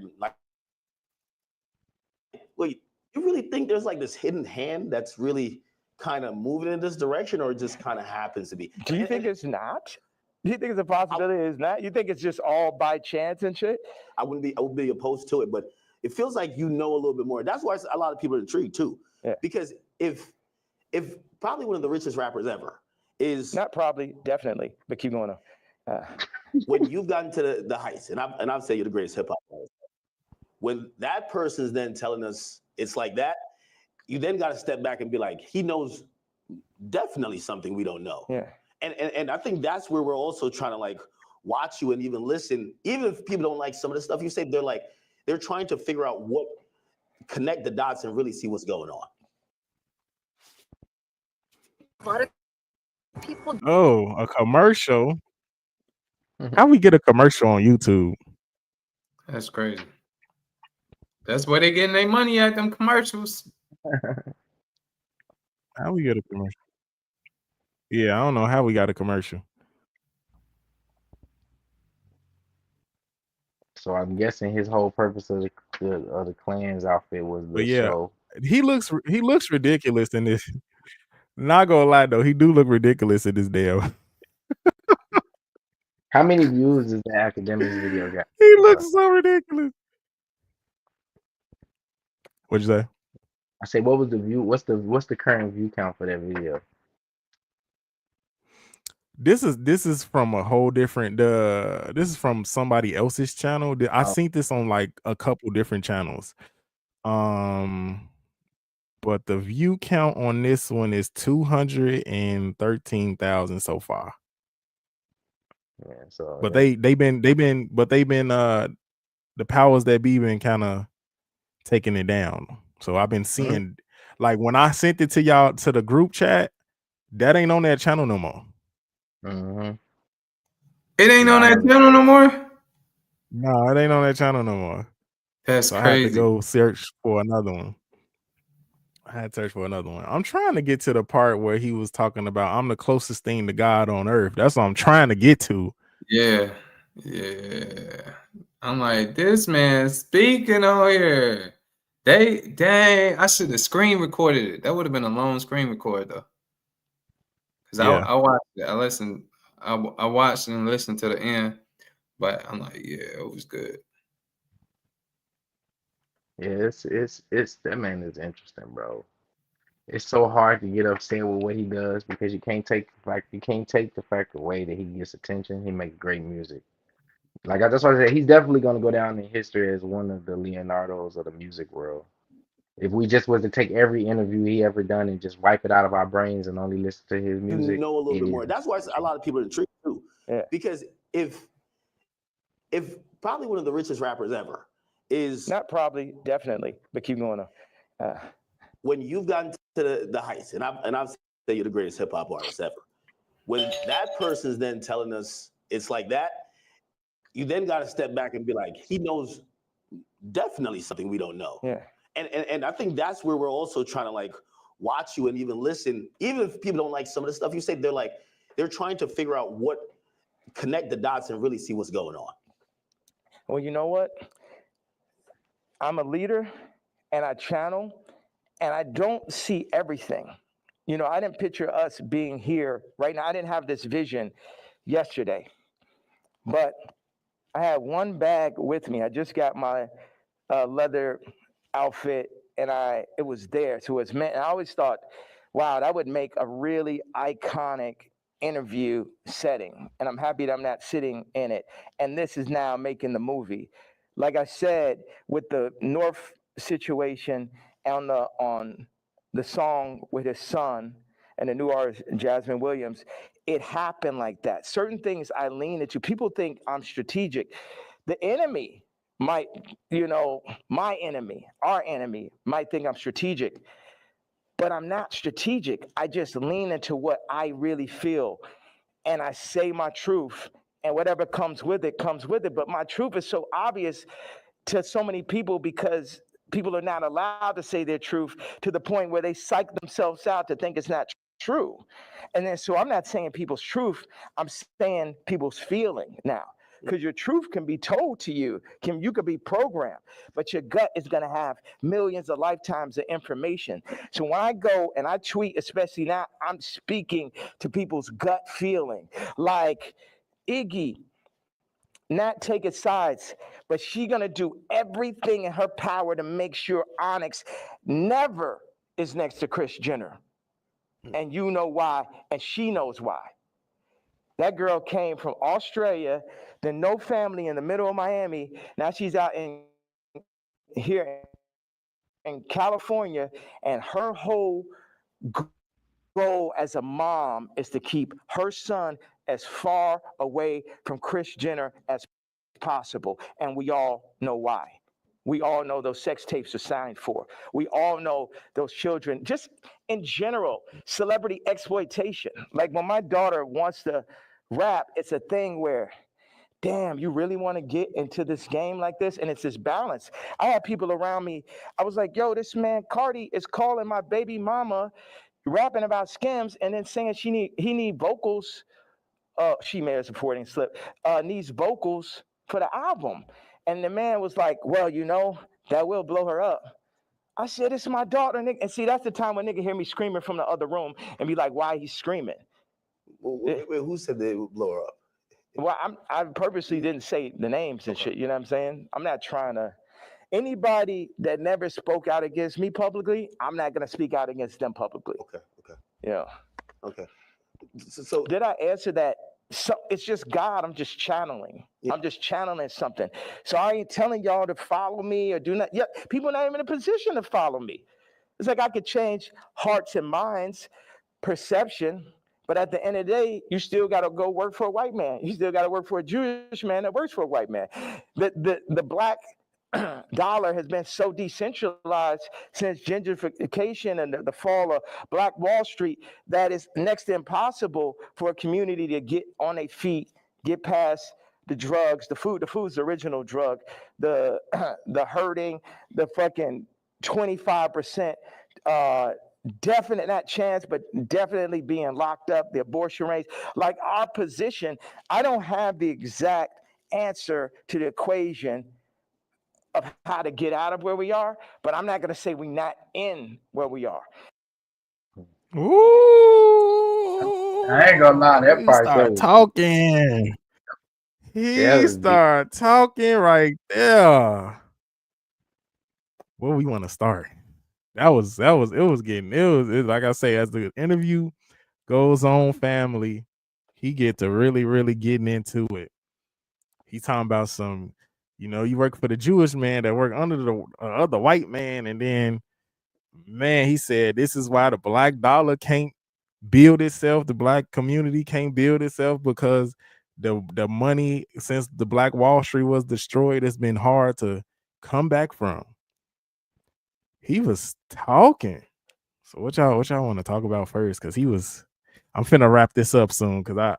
Wait, you really think there's like this hidden hand that's really kind of moving in this direction, or it just kind of happens to be? Do you think it's not? You think it's a possibility? It's not. You think it's just all by chance and shit? I would be opposed to it, but it feels like you know a little bit more. That's why a lot of people are intrigued too. Yeah. Because if probably one of the richest rappers ever is not probably, definitely, but keep going on. When you've gotten to the heights, and I'll say you're the greatest hip hop artist. When that person's then telling us it's like that, you then got to step back and be like, he knows definitely something we don't know. Yeah. And I think that's where we're also trying to like watch you and even listen. Even if people don't like some of the stuff you say, they're trying to figure out what connect the dots and really see what's going on. A lot of people. Oh, a commercial. How we get a commercial on YouTube? That's crazy. That's where they getting their money at, them commercials. How we get a commercial? Yeah, I don't know how we got a commercial. So I'm guessing his whole purpose of the Klan's outfit was the But yeah, show. he looks ridiculous in this. Not gonna lie though, he do look ridiculous in this damn. How many views does the Academics video got? He looks so ridiculous. What'd you say? I say, what was the view? What's the current view count for that video? This is from a whole different. This is from somebody else's channel. I seen this on like a couple different channels. But the view count on this one is 213,000 so far. Yeah. So, but they've been the powers that be been kind of taking it down. So I've been seeing like when I sent it to y'all to the group chat, that ain't on that channel no more. It ain't on that channel no more. No, it ain't on that channel no more. That's so crazy. I had to go search for another one. I'm trying to get to the part where he was talking about I'm the closest thing to God on earth. That's what I'm trying to get to. Yeah. I'm like, this man speaking on here. Dang, I should have screen recorded it. That would have been a long screen record though. Because I watched it. I listened. I watched and listened to the end. But I'm like, yeah, it was good. Yeah, it's that man is interesting, bro. It's so hard to get upset with what he does because you can't take the fact away that he gets attention. He makes great music. Like that's why I said he's definitely gonna go down in history as one of the Leonardos of the music world. If we just was to take every interview he ever done and just wipe it out of our brains and only listen to his music, you know a little bit more. That's why a lot of people are intrigued too. Yeah. Because if probably one of the richest rappers ever is not probably, definitely, but keep going on. When you've gotten to the heights, and I'll say you're the greatest hip hop artist ever. When that person's then telling us it's like that, you then got to step back and be like, he knows definitely something we don't know. Yeah. And I think that's where we're also trying to like watch you and even listen. Even if people don't like some of the stuff you say, they're trying to figure out what connect the dots and really see what's going on. Well, you know what? I'm a leader and I channel and I don't see everything. You know, I didn't picture us being here right now. I didn't have this vision yesterday, but I had one bag with me. I just got my leather outfit and it was there. So it's meant, and I always thought, wow, that would make a really iconic interview setting. And I'm happy that I'm not sitting in it. And this is now making the movie. Like I said, with the North situation on the song with his son and the new artist, Jasmine Williams, it happened like that. Certain things I lean into. People think I'm strategic. The enemy might, my enemy, our enemy might think I'm strategic, but I'm not strategic. I just lean into what I really feel and I say my truth, and whatever comes with it, comes with it. But my truth is so obvious to so many people because people are not allowed to say their truth to the point where they psych themselves out to think it's not true. And then, so I'm not saying people's truth, I'm saying people's feeling now. Because your truth can be told to you, you could be programmed, but your gut is going to have millions of lifetimes of information. So when I go and I tweet, especially now, I'm speaking to people's gut feeling. Like, Iggy, not taking sides, but she gonna do everything in her power to make sure Onyx never is next to Kris Jenner. And you know why, and she knows why. That girl came from Australia, then no family in the middle of Miami. Now she's out in here in California, and her whole goal as a mom is to keep her son as far away from Kris Jenner as possible. And we all know why. We all know those sex tapes are signed for. We all know those children, just in general, celebrity exploitation. Like when my daughter wants to rap, it's a thing where, damn, you really want to get into this game like this? And it's this balance. I had people around me. I was like, yo, this man Cardi is calling my baby mama, rapping about Skims, and then saying he need vocals. She made a supporting slip. Needs vocals for the album. And the man was like, well, that will blow her up. I said, it's my daughter, nigga. And see, that's the time when nigga hear me screaming from the other room and be like, why he's screaming? Wait, who said they would blow her up? Well, I purposely didn't say the names and shit. You know what I'm saying? I'm not trying to. Anybody that never spoke out against me publicly, I'm not gonna speak out against them publicly. Okay. Yeah. Okay. So did I answer that? So it's just God. I'm just channeling. Yeah. I'm just channeling something. So I ain't telling y'all to follow me or do not. Yeah, people not even in a position to follow me. It's like I could change hearts and minds, perception. But at the end of the day, you still got to go work for a white man. You still got to work for a Jewish man that works for a white man. The black dollar has been so decentralized since gentrification and the fall of Black Wall Street that it's next to impossible for a community to get on their feet, get past the drugs, the food. The food's the original drug. The hurting, the fucking 25%. Definite, not chance, but definitely being locked up, the abortion rates. Like our position, I don't have the exact answer to the equation of how to get out of where we are, but I'm not going to say we're not in where we are. Ooh, I ain't gonna lie, that he part there start was talking. He was deep. start talking right there. Where we want to start? It was like I say, as the interview goes on, family, he get to really getting into it. He's talking about some, you work for the Jewish man that work under the other white man, and then, man, he said this is why the black dollar can't build itself, the black community can't build itself, because the money, since the Black Wall Street was destroyed, it's been hard to come back from. He was talking. So what y'all want to talk about first? Because I'm finna wrap this up soon. Because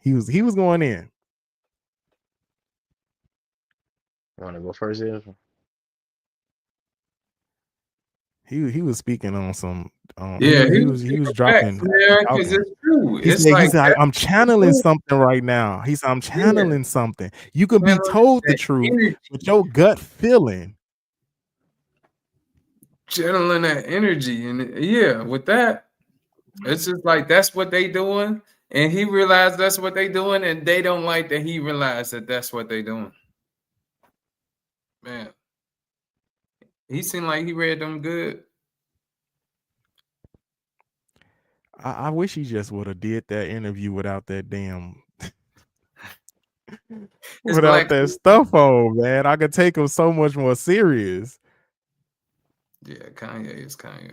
he was going in. You want to go first, Ezra? He was speaking on some. Yeah, he was dropping. because it's true. He It's said, like I'm channeling something right now. He said, I'm channeling something. You can be told the truth, but your gut feeling. Channeling that energy, and yeah, with that, it's just like that's what they doing, and he realized that's what they doing, and they don't like that he realized that that's what they doing. Man, he seemed like he read them good. I wish he just would have did that interview without that damn without that stuff on, man. I could take him so much more serious. Yeah, Kanye is Kanye.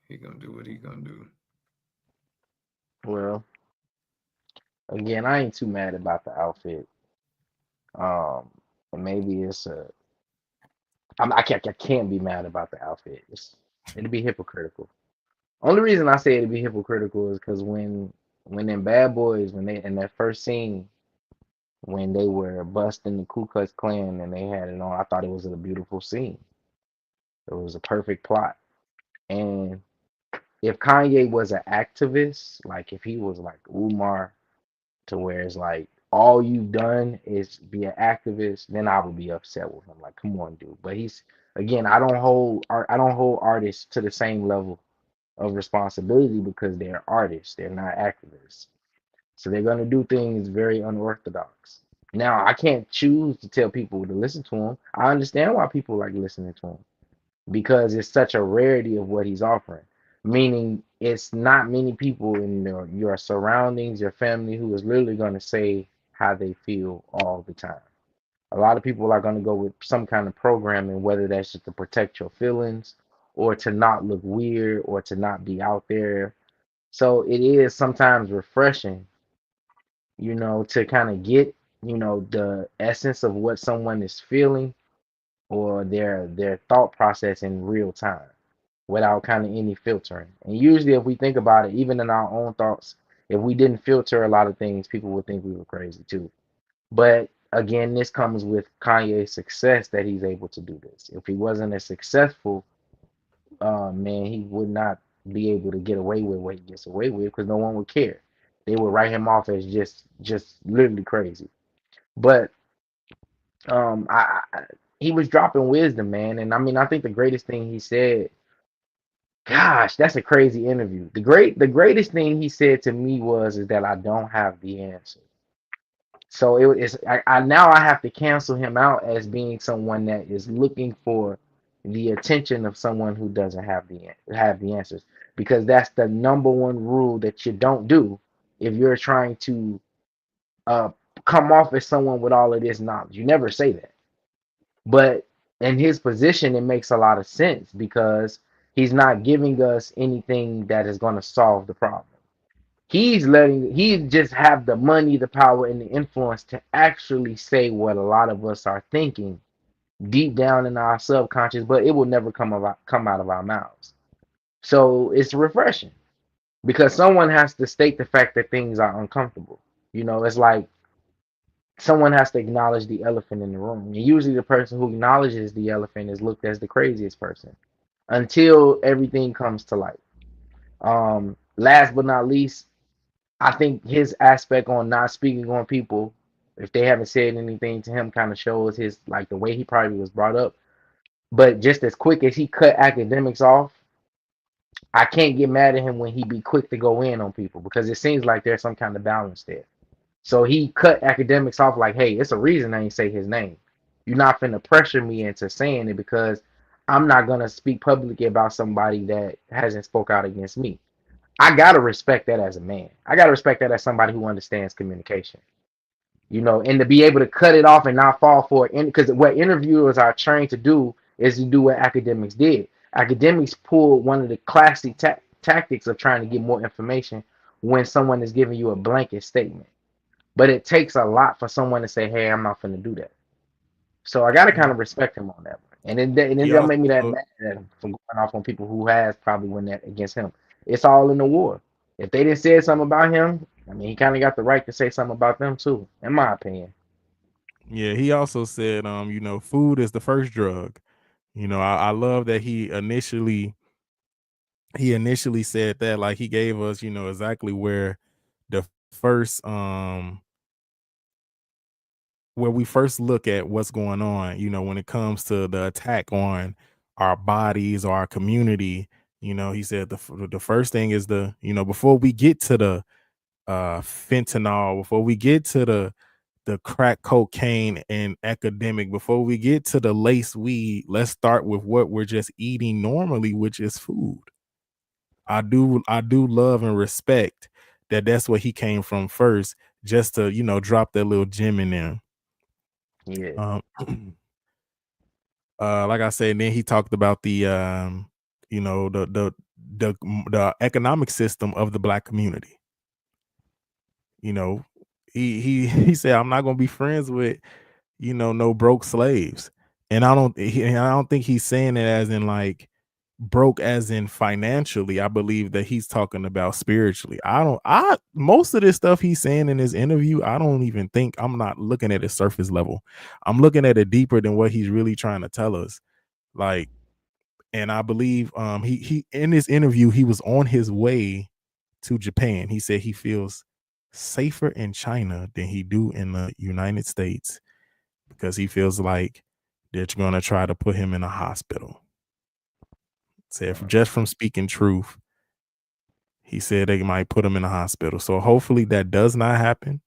He gonna do what he gonna do. Well, again, I ain't too mad about the outfit. Maybe it's I can't be mad about the outfit. It'd be hypocritical. Only reason I say it'd be hypocritical is because when in Bad Boys, when they in that first scene, when they were busting the Ku Klux Klan and they had it on, I thought it was a beautiful scene. It was a perfect plot. And if Kanye was an activist, like if he was like Umar, to where it's like all you've done is be an activist, then I would be upset with him. Like, come on, dude. But again, I don't hold artists to the same level of responsibility because they're artists, they're not activists. So they're gonna do things very unorthodox. Now, I can't choose to tell people to listen to him. I understand why people like listening to him because it's such a rarity of what he's offering. Meaning, it's not many people in your surroundings, your family, who is literally going to say how they feel all the time. A lot of people are going to go with some kind of programming, whether that's just to protect your feelings or to not look weird or to not be out there. So it is sometimes refreshing, to kind of get, the essence of what someone is feeling or their thought process in real time without kind of any filtering. And usually, if we think about it, even in our own thoughts, if we didn't filter a lot of things, people would think we were crazy too. But again, this comes with Kanye's success that he's able to do this. If he wasn't as successful, man, he would not be able to get away with what he gets away with because no one would care. They would write him off as just literally crazy. But he was dropping wisdom, man. And I mean, I think the greatest thing he said, gosh, that's a crazy interview. The greatest thing he said to me is that I don't have the answer. So I now I have to cancel him out as being someone that is looking for the attention of someone who doesn't have the answers, because that's the number one rule that you don't do if you're trying to uh come off as someone with all of this knowledge. You never say that. But in his position, it makes a lot of sense because he's not giving us anything that is going to solve the problem. He just have the money, the power, and the influence to actually say what a lot of us are thinking deep down in our subconscious, but it will never come out of our mouths. So it's refreshing because someone has to state the fact that things are uncomfortable. It's like someone has to acknowledge the elephant in the room. And usually the person who acknowledges the elephant is looked as the craziest person until everything comes to light. Last but not least, I think his aspect on not speaking on people, if they haven't said anything to him, kind of shows his, like, the way he probably was brought up. But just as quick as he cut academics off, I can't get mad at him when he be quick to go in on people because it seems like there's some kind of balance there. So he cut academics off like, hey, it's a reason I ain't say his name. You're not finna pressure me into saying it because I'm not gonna speak publicly about somebody that hasn't spoke out against me. I gotta respect that as a man. I gotta respect that as somebody who understands communication. And to be able to cut it off and not fall for it. Because what interviewers are trained to do is to do what academics did. Academics pulled one of the classic tactics of trying to get more information when someone is giving you a blanket statement. But it takes a lot for someone to say, hey, I'm not going to do that. So I got to kind of respect him on that one. And then don't make me that mad at him for going off on people who has probably won that against him. It's all in the war. If they didn't say something about him, I mean, he kind of got the right to say something about them too, in my opinion. Yeah, he also said, food is the first drug. I love that he initially said that, like, he gave us, exactly where the first where we first look at what's going on, when it comes to the attack on our bodies or our community. He said the first thing is before we get to the fentanyl, before we get to the crack cocaine and academic, before we get to the lace weed, let's start with what we're just eating normally, which is food. I do love and respect that that's where he came from first, just to drop that little gem in there. Yeah. Like I said, then he talked about the the economic system of the Black community. He said, I'm not gonna be friends with no broke slaves. And I don't think he's saying it as in, like, broke as in financially. I believe that he's talking about spiritually. Most of this stuff he's saying in his interview, I don't even think, I'm not looking at it surface level. I'm looking at it deeper than what he's really trying to tell us. Like, and I believe he in this interview, he was on his way to Japan. He said he feels safer in China than he do in the United States because he feels like they're going to try to put him in a hospital. Said just from speaking truth, He said they might put him in the hospital. So hopefully that does not happen.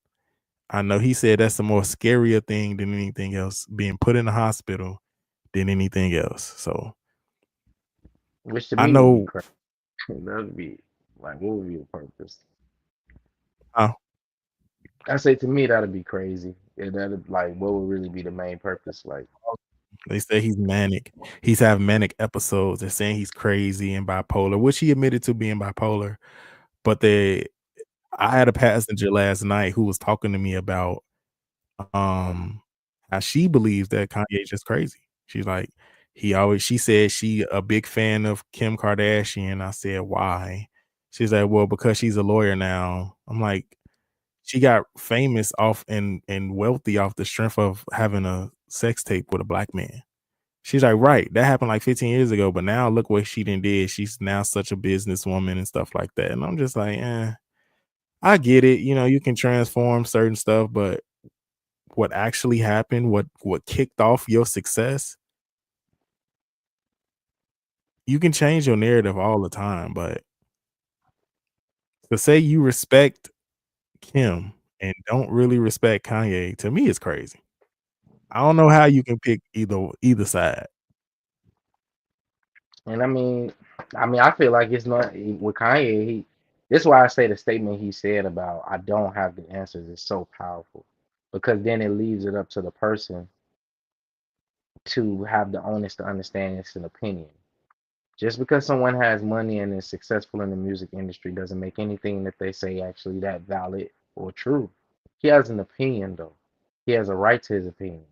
I know he said that's a more scarier thing than anything else, being put in the hospital than anything else. So Which to I me would be know. crazy. That would be like, what would be the purpose? Uh, I say to me that'd be crazy. Yeah, that'd like, what would really be the main purpose? Like, They say he's manic. He's having manic episodes. They're saying he's crazy and bipolar, which he admitted to being bipolar. But I had a passenger last night who was talking to me about how she believes that Kanye's just crazy. She's like, she said she a big fan of Kim Kardashian. I said, why? She's like, well, because she's a lawyer now. I'm like, she got famous off and wealthy off the strength of having a sex tape with a black man. She's like, right, that happened like 15 years ago, but now look what she did. She's now such a businesswoman and stuff like that. And I'm just like, I get it. You know, you can transform certain stuff, but what actually happened, what kicked off your success, you can change your narrative all the time. But to say you respect Kim and don't really respect Kanye, to me is crazy. I don't know how you can pick either side. and I feel like it's not with Kanye. This is why I say the statement he said about I don't have the answers is so powerful, because then it leaves it up to the person to have the onus to understand it's an opinion. Just because someone has money and is successful in the music industry doesn't make anything that they say actually that valid or true. He has an opinion though. He has a right to his opinion.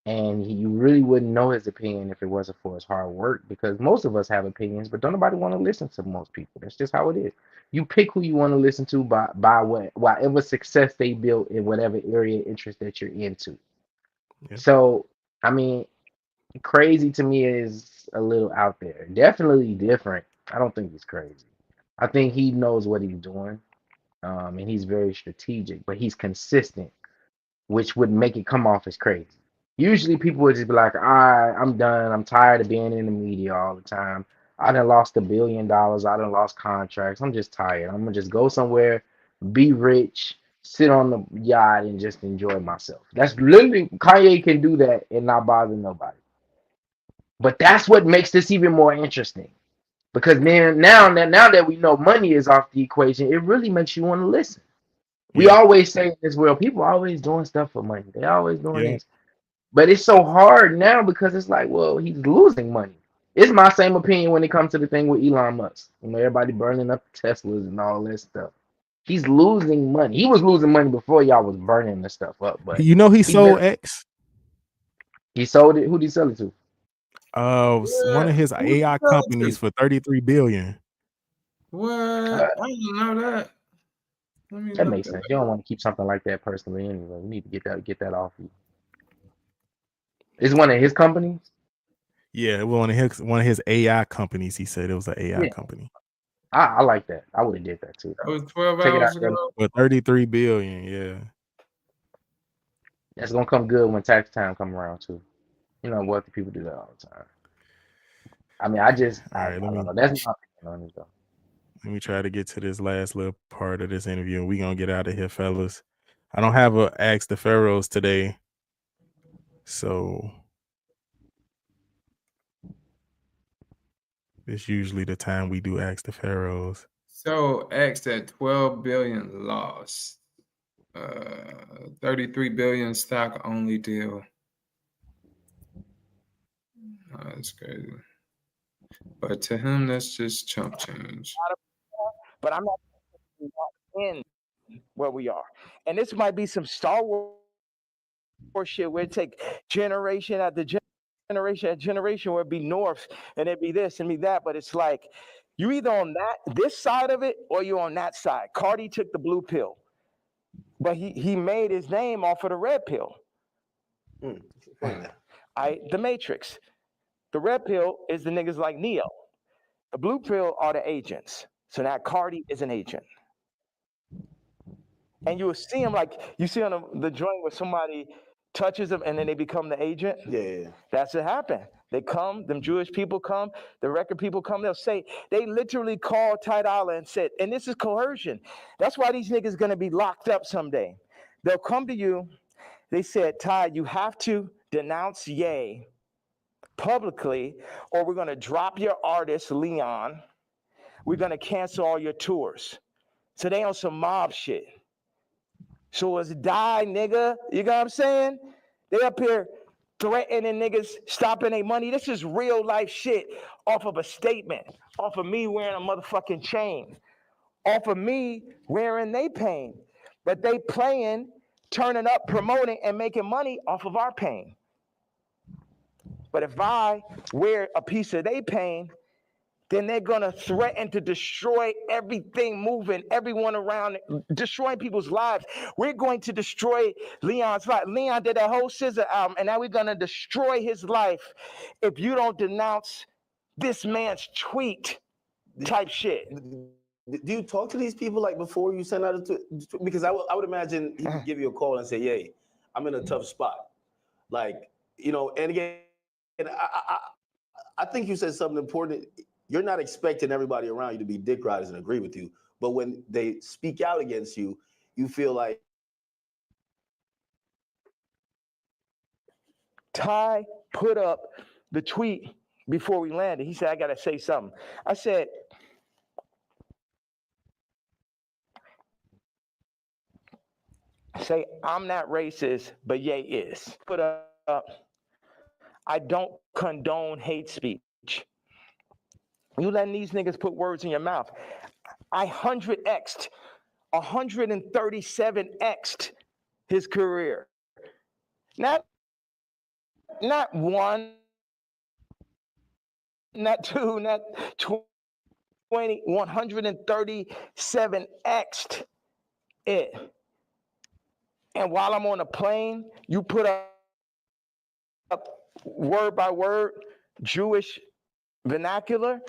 And you really wouldn't know his opinion if it wasn't for his hard work, because most of us have opinions, but don't nobody want to listen to most people. That's just how it is. You pick who you want to listen to by whatever success they built in whatever area of interest that you're into. Yeah. So, I mean, crazy to me is a little out there. Definitely different. I don't think he's crazy. I think he knows what he's doing, and he's very strategic, but he's consistent, which would make it come off as crazy. Usually people would just be like, all right, I'm done. I'm tired of being in the media all the time. I done lost $1 billion. I done lost contracts. I'm just tired. I'm gonna just go somewhere, be rich, sit on the yacht, and just enjoy myself. That's literally Kanye can do that and not bother nobody. But that's what makes this even more interesting. Because then now that we know money is off the equation, it really makes you want to listen. We always say in this world, people are always doing stuff for money. They always doing this. But it's so hard now because it's like, well, he's losing money. It's my same opinion when it comes to the thing with Elon Musk. You know, everybody burning up Teslas and all that stuff. He's losing money. He was losing money before y'all was burning the stuff up. But You know he sold X. He sold it. Who did he sell it to? One of his AI companies for $33 billion. What? I didn't know that. That makes sense. You don't want to keep something like that personally anyway. You need to get that off you. It's one of his companies. Yeah, one of his AI companies. He said it was an AI company. I like that. I would have did that too. That was 12 hours ago. For $33 billion, yeah. That's gonna come good when tax time come around too. You know, wealthy people do that all the time. I mean, I don't know. That's my opinion on it though. Let me try to get to this last little part of this interview, and we're gonna get out of here, fellas. I don't have a Ask the Pharaohs today, so it's usually the time we do Ask the Pharaohs. So X at 12 billion lost. 33 billion stock only deal. That's crazy. But to him, that's just chump change. But I'm not in where we are. And this might be some Star Wars shit where it take generation after generation after generation where it be North and it be this and be that. But it's like you either on this side of it or you're on that side. Cardi took the blue pill, but he made his name off of the red pill. The Matrix. The red pill is the niggas like Neo. The blue pill are the agents. So now Cardi is an agent. And you will see him like you see on the joint where somebody touches them and then they become the agent. Yeah. That's what happened. They come, them Jewish people come, the record people come, they'll say, they literally called Ty Dolla and said, and this is coercion. That's why these niggas gonna be locked up someday. They'll come to you, they said, Ty, you have to denounce Ye publicly, or we're gonna drop your artist, Leon. We're gonna cancel all your tours. So they on some mob shit. So it's die, nigga. You know what I'm saying? They up here threatening niggas, stopping their money. This is real life shit off of a statement, off of me wearing a motherfucking chain, off of me wearing they pain. But they playing, turning up, promoting, and making money off of our pain. But if I wear a piece of they pain, then they're gonna threaten to destroy everything moving, everyone around, destroying people's lives. We're going to destroy Leon's life. Leon did that whole Scissor album, and now we're gonna destroy his life if you don't denounce this man's tweet type shit. Do you talk to these people like before you send out a tweet? Because I would imagine he could give you a call and say, "Yay, I'm in a tough spot." Like, you know, and again, I think you said something important. You're not expecting everybody around you to be dick riders and agree with you, but when they speak out against you, you feel like. Ty put up the tweet before we landed. He said, I gotta say something. I said, say, I'm not racist, but Ye is. Put up, I don't condone hate speech. You letting these niggas put words in your mouth. I 100x'd, 137x'd his career. Not one, not two, not 20, 137x'd it. And while I'm on a plane, you put up word by word Jewish vernacular.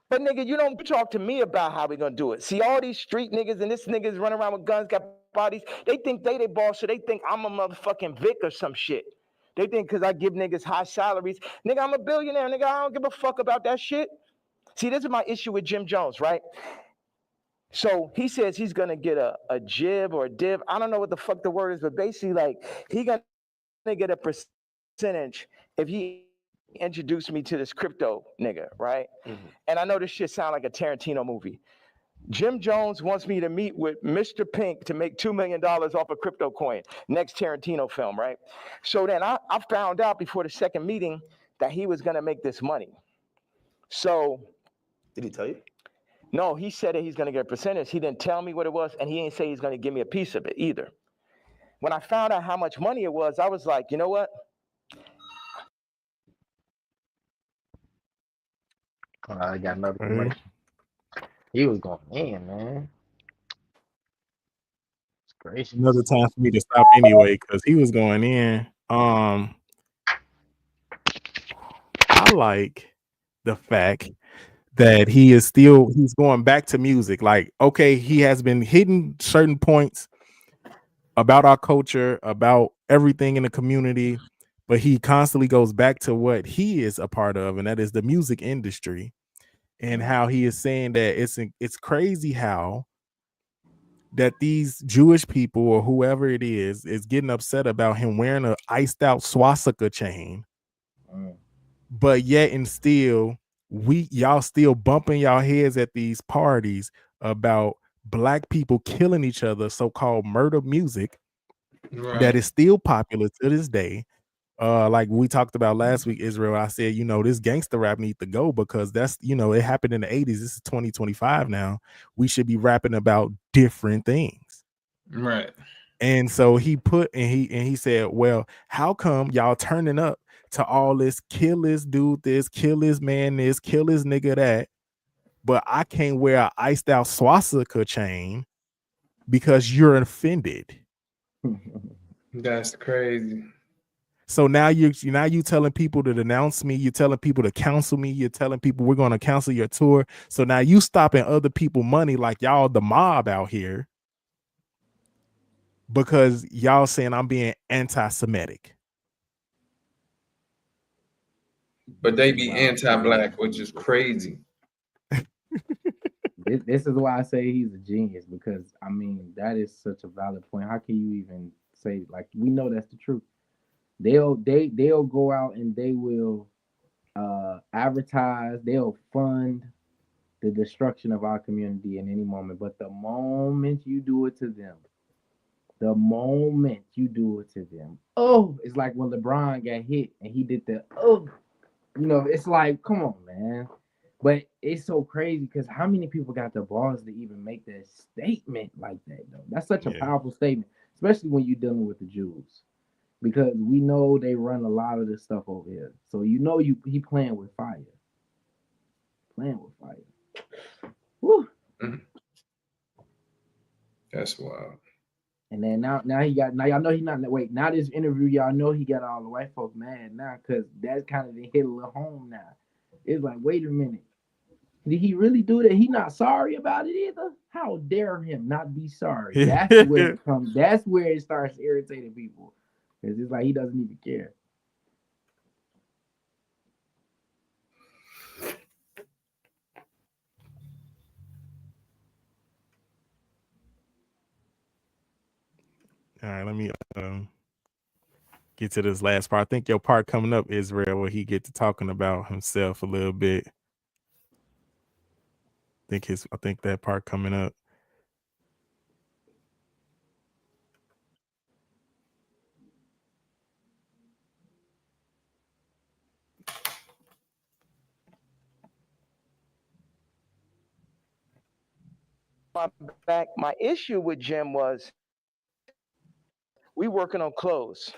But nigga, you don't talk to me about how we gonna do it. See, all these street niggas and this niggas running around with guns, got bodies, they think they boss, so they think I'm a motherfucking Vic or some shit. They think because I give niggas high salaries, nigga, I'm a billionaire, nigga, I don't give a fuck about that shit. See, this is my issue with Jim Jones, right? So he says he's gonna get a jib or a div. I don't know what the fuck the word is, but basically like he gonna get a percentage if he introduced me to this crypto nigga, right? Mm-hmm. And I know this shit sound like a Tarantino movie. Jim Jones wants me to meet with Mr. Pink to make $2 million off a crypto coin. Next Tarantino film, right? So then I found out before the second meeting that he was gonna make this money. So. Did he tell you? No, he said that he's gonna get a percentage. He didn't tell me what it was, and he didn't say he's gonna give me a piece of it either. When I found out how much money it was, I was like, you know what? I got another commercial. He was going in, man. It's gracious. Another time for me to stop anyway, because he was going in. I like the fact that he's going back to music. Like, okay, he has been hitting certain points about our culture, about everything in the community, but he constantly goes back to what he is a part of, and that is the music industry. And how he is saying that it's crazy how that these Jewish people or whoever it is getting upset about him wearing an iced out swastika chain, but yet and still y'all still bumping y'all heads at these parties about black people killing each other, so-called murder music, right, that is still popular to this day. Like we talked about last week, Israel, I said, you know, this gangster rap needs to go because that's, you know, it happened in the 80s. This is 2025 now. We should be rapping about different things. Right. And so he said, well, how come y'all turning up to all this, kill this dude this, kill this man this, kill this nigga that, but I can't wear an iced out swastika chain because you're offended. That's crazy. So now you telling people to denounce me, you're telling people to cancel me, you're telling people we're going to cancel your tour. So now you stopping other people money like y'all the mob out here because y'all saying I'm being anti-Semitic. But they be Wow. anti-black, which is crazy. This is why I say he's a genius, because I mean that is such a valid point. How can you even say, like, we know that's the truth? They'll go out and they will advertise, they'll fund the destruction of our community in any moment. But the moment you do it to them, oh, it's like when LeBron got hit and he did the it's like, come on, man. But it's so crazy because how many people got the balls to even make that statement like that, though? That's such a powerful statement, especially when you're dealing with the Jews, because we know they run a lot of this stuff over here. So he playing with fire. Woo. That's wild. And then now y'all know he not wait. Now this interview, y'all know he got all the white folks mad now, because that's kind of hit a little home now. It's like, wait a minute. Did he really do that? He not sorry about it either? How dare him not be sorry? That's where it comes. That's where it starts irritating people. Because it's like he doesn't even care. All right, let me get to this last part. I think your part coming up, Israel, where he get to talking about himself a little bit. I think that part coming up. My issue with Jim was we working on clothes.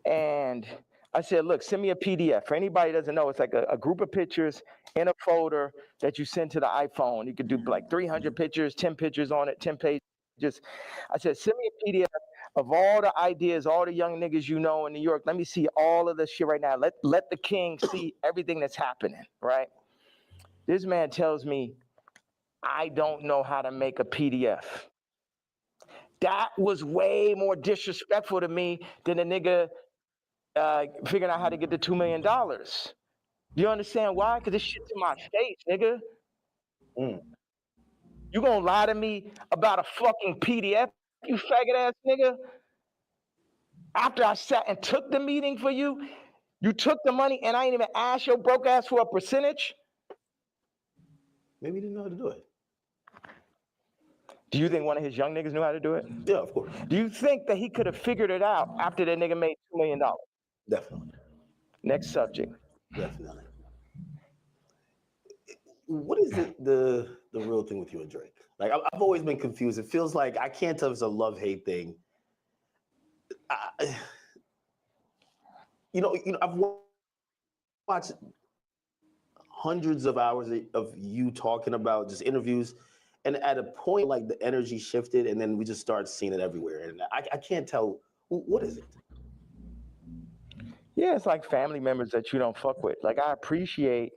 And I said, look, send me a PDF. For anybody who doesn't know, it's like a group of pictures in a folder that you send to the iPhone. You could do like 300 pictures, 10 pictures on it, 10 pages. I said, send me a PDF of all the ideas, all the young niggas you know in New York. Let me see all of this shit right now. Let the king see everything that's happening, right? This man tells me, I don't know how to make a PDF. That was way more disrespectful to me than a nigga figuring out how to get the $2 million. Do you understand why? Because this shit's in my face, nigga. You gonna lie to me about a fucking PDF, you faggot ass nigga? After I sat and took the meeting for you, you took the money and I ain't even asked your broke ass for a percentage? Maybe he didn't know how to do it. Do you think one of his young niggas knew how to do it? Yeah, of course. Do you think that he could have figured it out after that nigga made $2 million? Definitely. Next subject. Definitely. What is the real thing with you and Drake? Like, I've always been confused. It feels like I can't tell if it's a love-hate thing. I've watched hundreds of hours of you talking about just interviews, and at a point, like, the energy shifted, and then we just started seeing it everywhere. And I can't tell, what is it? Yeah, it's like family members that you don't fuck with. Like, I appreciate,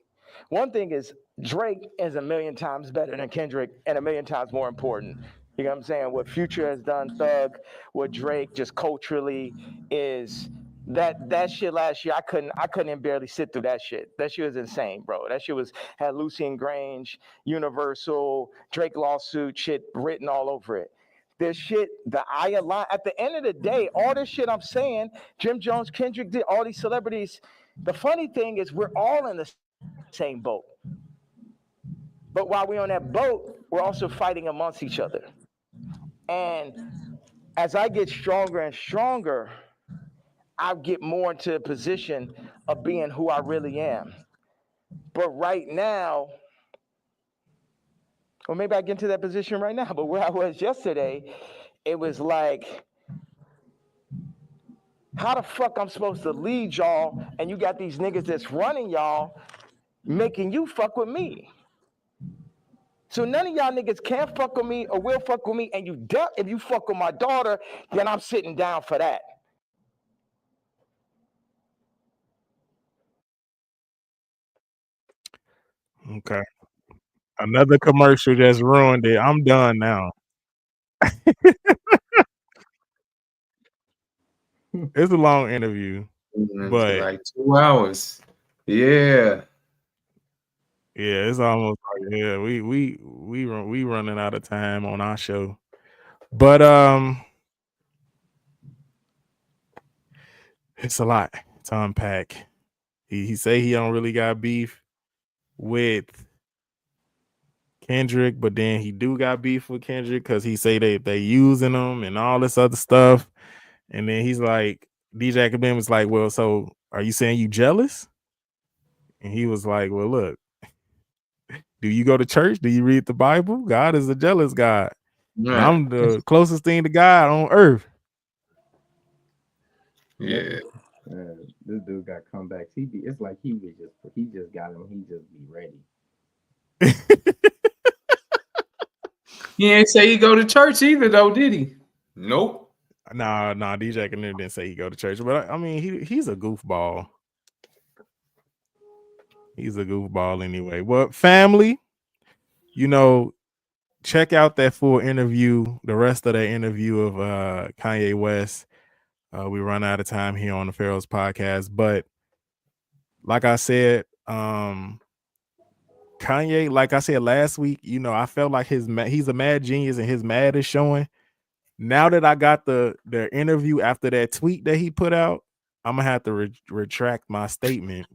one thing is Drake is a million times better than Kendrick and a million times more important. You know what I'm saying? What Future has done, Thug, what Drake just culturally is, that shit last year, I couldn't even barely sit through that shit. That shit was insane, bro. That shit had Lucian Grange, Universal, Drake lawsuit shit written all over it. This shit, at the end of the day, all this shit I'm saying, Jim Jones, Kendrick did, all these celebrities, the funny thing is we're all in the same boat. But while we're on that boat, we're also fighting amongst each other. And as I get stronger and stronger, I get more into a position of being who I really am. But right now, or maybe I get into that position right now, but where I was yesterday, it was like, how the fuck I'm supposed to lead y'all, and you got these niggas that's running y'all, making you fuck with me. So none of y'all niggas can fuck with me or will fuck with me, and if you fuck with my daughter, then I'm sitting down for that. Okay. Another commercial just ruined it. I'm done now. It's a long interview, but like 2 hours. Yeah. Yeah, it's almost like we running out of time on our show. But it's a lot to unpack. He say he don't really got beef with Kendrick, but then he do got beef with Kendrick because he say they using him and all this other stuff. And then he's like, DJ Academic was like, well, so are you saying you jealous? And he was like, well, look, do you go to church? Do you read the Bible? God is a jealous God. And Right. I'm the closest thing to God on earth. Yeah. This dude got comebacks. It's like he just got him. He just be ready. He ain't say he go to church either, though, did he? Nope. Nah, DJ Academic didn't say he go to church, but I mean he's a goofball. He's a goofball anyway. Well, family, check out that full interview, the rest of that interview of Kanye West. We run out of time here on the Pharaohs Podcast, but like I said, Kanye, like I said last week, I felt like he's a mad genius and his mad is showing. Now that I got the interview after that tweet that he put out, I'm gonna have to retract my statement.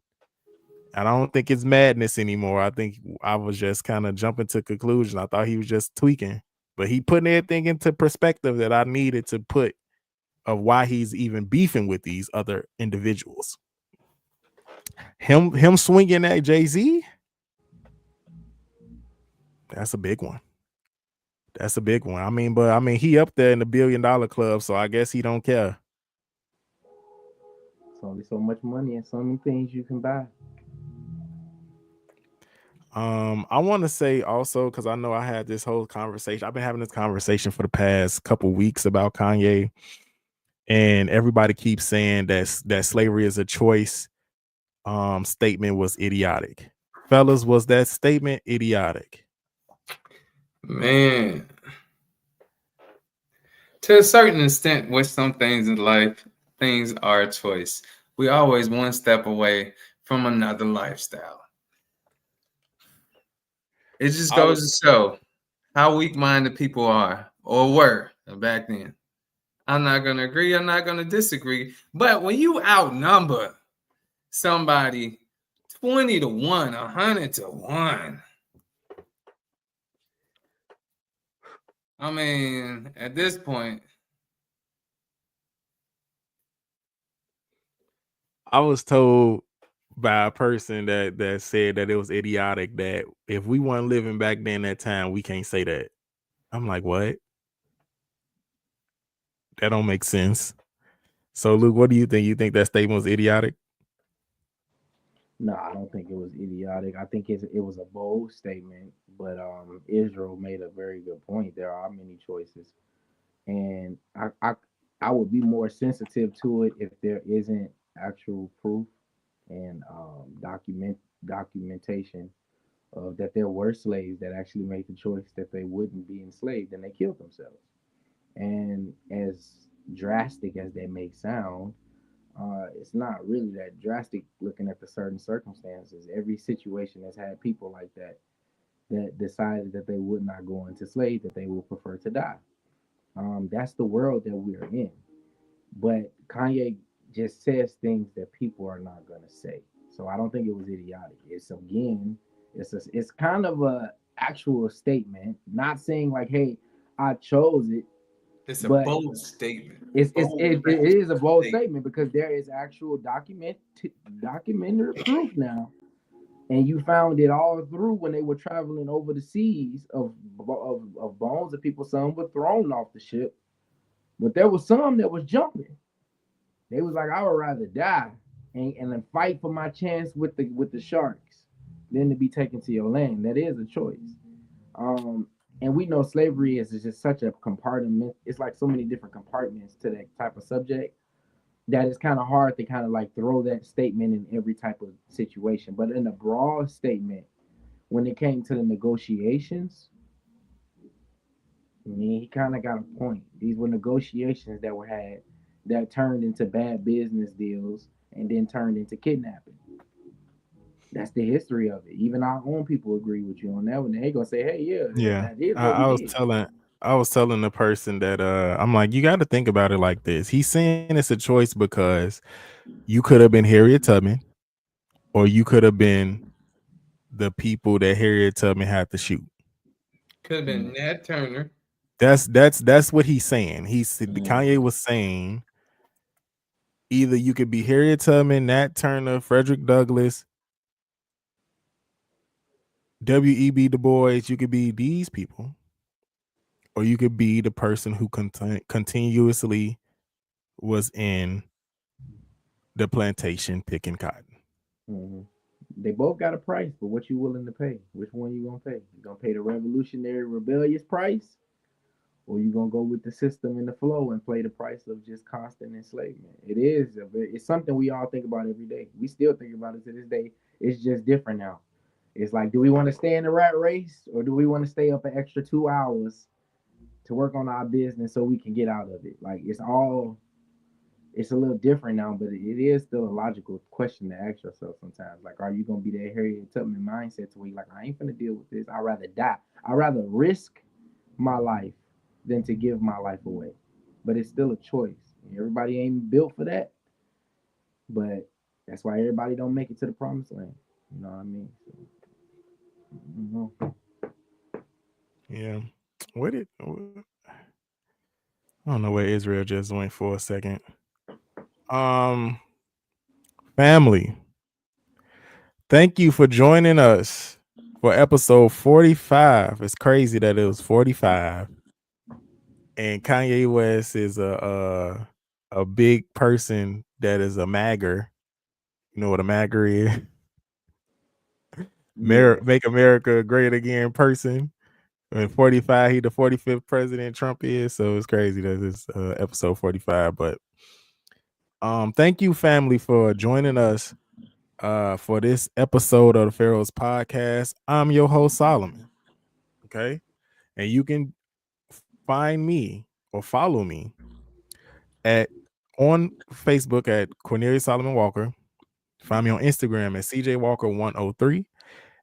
I don't think it's madness anymore. I think I was just kind of jumping to conclusion. I thought he was just tweaking, but he putting everything into perspective that I needed to put of why he's even beefing with these other individuals. Him swinging at Jay-Z, that's a big one. That's a big one. I mean, he up there in the $1 billion club, so I guess he don't care. It's only so much money and so many things you can buy. I want to say also, because I know I had this whole conversation. I've been having this conversation for the past couple weeks about Kanye, and everybody keeps saying that slavery is a choice. Statement was idiotic. Fellas, was that statement idiotic? Man. To a certain extent, with some things in life, things are a choice. We always one step away from another lifestyle. It just goes to show how weak-minded people are or were back then. I'm not going to agree. I'm not going to disagree. But when you outnumber somebody 20 to 1, 100 to 1, I mean, at this point, I was told by a person that said that it was idiotic that if we weren't living back then that time, we can't say that. I'm like, what? That don't make sense. So, Luke, what do you think? You think that statement was idiotic? No, I don't think it was idiotic. I think it was a bold statement, but Israel made a very good point. There are many choices, and I would be more sensitive to it if there isn't actual proof and documentation of that there were slaves that actually made the choice that they wouldn't be enslaved and they killed themselves. And as drastic as that may sound, it's not really that drastic looking at the certain circumstances. Every situation has had people like that decided that they would not go into slave, that they would prefer to die. That's the world that we're in. But Kanye just says things that people are not gonna say. So I don't think it was idiotic. It's kind of a actual statement, not saying like, hey, I chose it. it's a But bold statement. it is a bold statement. statement because there is actual documentary proof now, and you found it all through when they were traveling over the seas of bones of people. Some were thrown off the ship, but there was some that was jumping. They was like, I would rather die and then fight for my chance with the sharks than to be taken to your land. That is a choice. And we know slavery is just such a compartment. It's like so many different compartments to that type of subject that it's kind of hard to kind of like throw that statement in every type of situation. But in a broad statement, when it came to the negotiations, I mean, he kind of got a point. These were negotiations that were had that turned into bad business deals and then turned into kidnapping. That's the history of it. Even our own people agree with you on that one. They gonna say, "Hey, yeah, Yeah. that is I, what we I was did." telling the person that I'm like, you got to think about it like this. He's saying it's a choice because you could have been Harriet Tubman, or you could have been the people that Harriet Tubman had to shoot. Could have been Nat Turner. That's what he's saying. Mm. Kanye was saying either you could be Harriet Tubman, Nat Turner, Frederick Douglass, W.E.B. Du Bois. You could be these people, or you could be the person who continuously was in the plantation picking cotton. Mm-hmm. They both got a price, but what you willing to pay? Which one you gonna pay? You gonna pay the revolutionary, rebellious price, or you gonna go with the system and the flow and pay the price of just constant enslavement? It's something we all think about every day. We still think about it to this day. It's just different now. It's like, do we want to stay in the rat race, or do we want to stay up an extra 2 hours to work on our business so we can get out of it? Like, it's a little different now, but it is still a logical question to ask yourself sometimes. Like, are you gonna be that Harriet Tubman mindset to where you're like, I ain't gonna deal with this. I'd rather die. I'd rather risk my life than to give my life away. But it's still a choice. Everybody ain't built for that. But that's why everybody don't make it to the promised land. You know what I mean? So, Yeah. I don't know where Israel just went for a second. Family, thank you for joining us for episode 45. It's crazy that it was 45. And Kanye West is a big person that is a magger. You know what a magger is? yeah. Make America great again person. And 45, he the 45th president Trump is. So it's crazy that it's episode 45. But thank you, family, for joining us for this episode of the Pharaohs Podcast. I'm your host, Solomon. Okay. And you can find me or follow me at on Facebook at Cornelius Solomon Walker. Find me on Instagram at CJ Walker 103.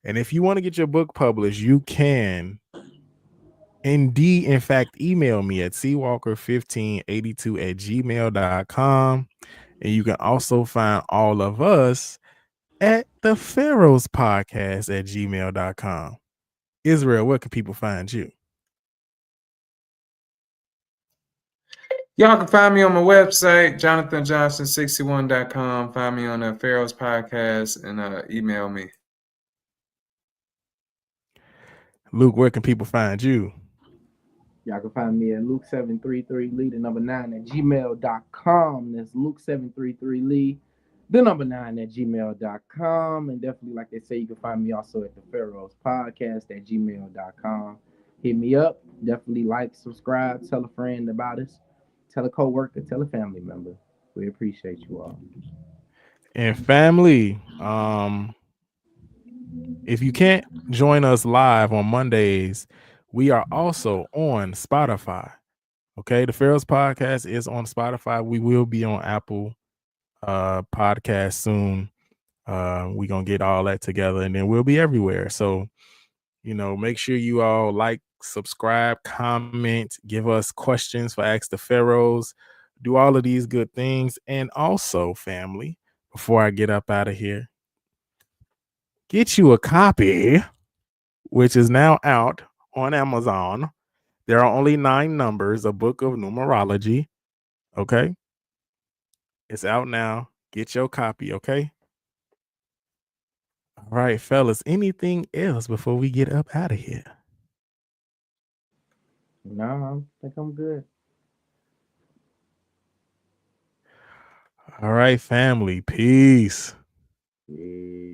And if you want to get your book published, you can indeed, in fact, email me at cwalker1582@gmail.com. And you can also find all of us at the Pharaohs Podcast at gmail.com. Israel, where can people find you? Y'all can find me on my website, jonathanjohnson61.com. Find me on the Pharaohs Podcast and email me. Luke, where can people find you? Y'all can find me at Luke733Lee, the number 9 at gmail.com. That's Luke733Lee, the number 9 at gmail.com. And definitely, like they say, you can find me also at the Pharaohs Podcast at gmail.com. Hit me up. Definitely like, subscribe, tell a friend about us, tell a coworker, tell a family member. We appreciate you all. And family, if you can't join us live on Mondays, we are also on Spotify. Okay, the Pharaohs Podcast is on Spotify. We will be on Apple Podcast soon. We're gonna get all that together, and then we'll be everywhere. So, make sure you all like, subscribe, comment, give us questions for Ask the Pharaohs, do all of these good things. And also, family, before I get up out of here, get you a copy, which is now out on Amazon. There are only 9 numbers, a book of numerology. Okay. It's out now. Get your copy. Okay. All right, fellas. Anything else before we get up out of here? No, I think I'm good. All right, family. Peace. Yeah.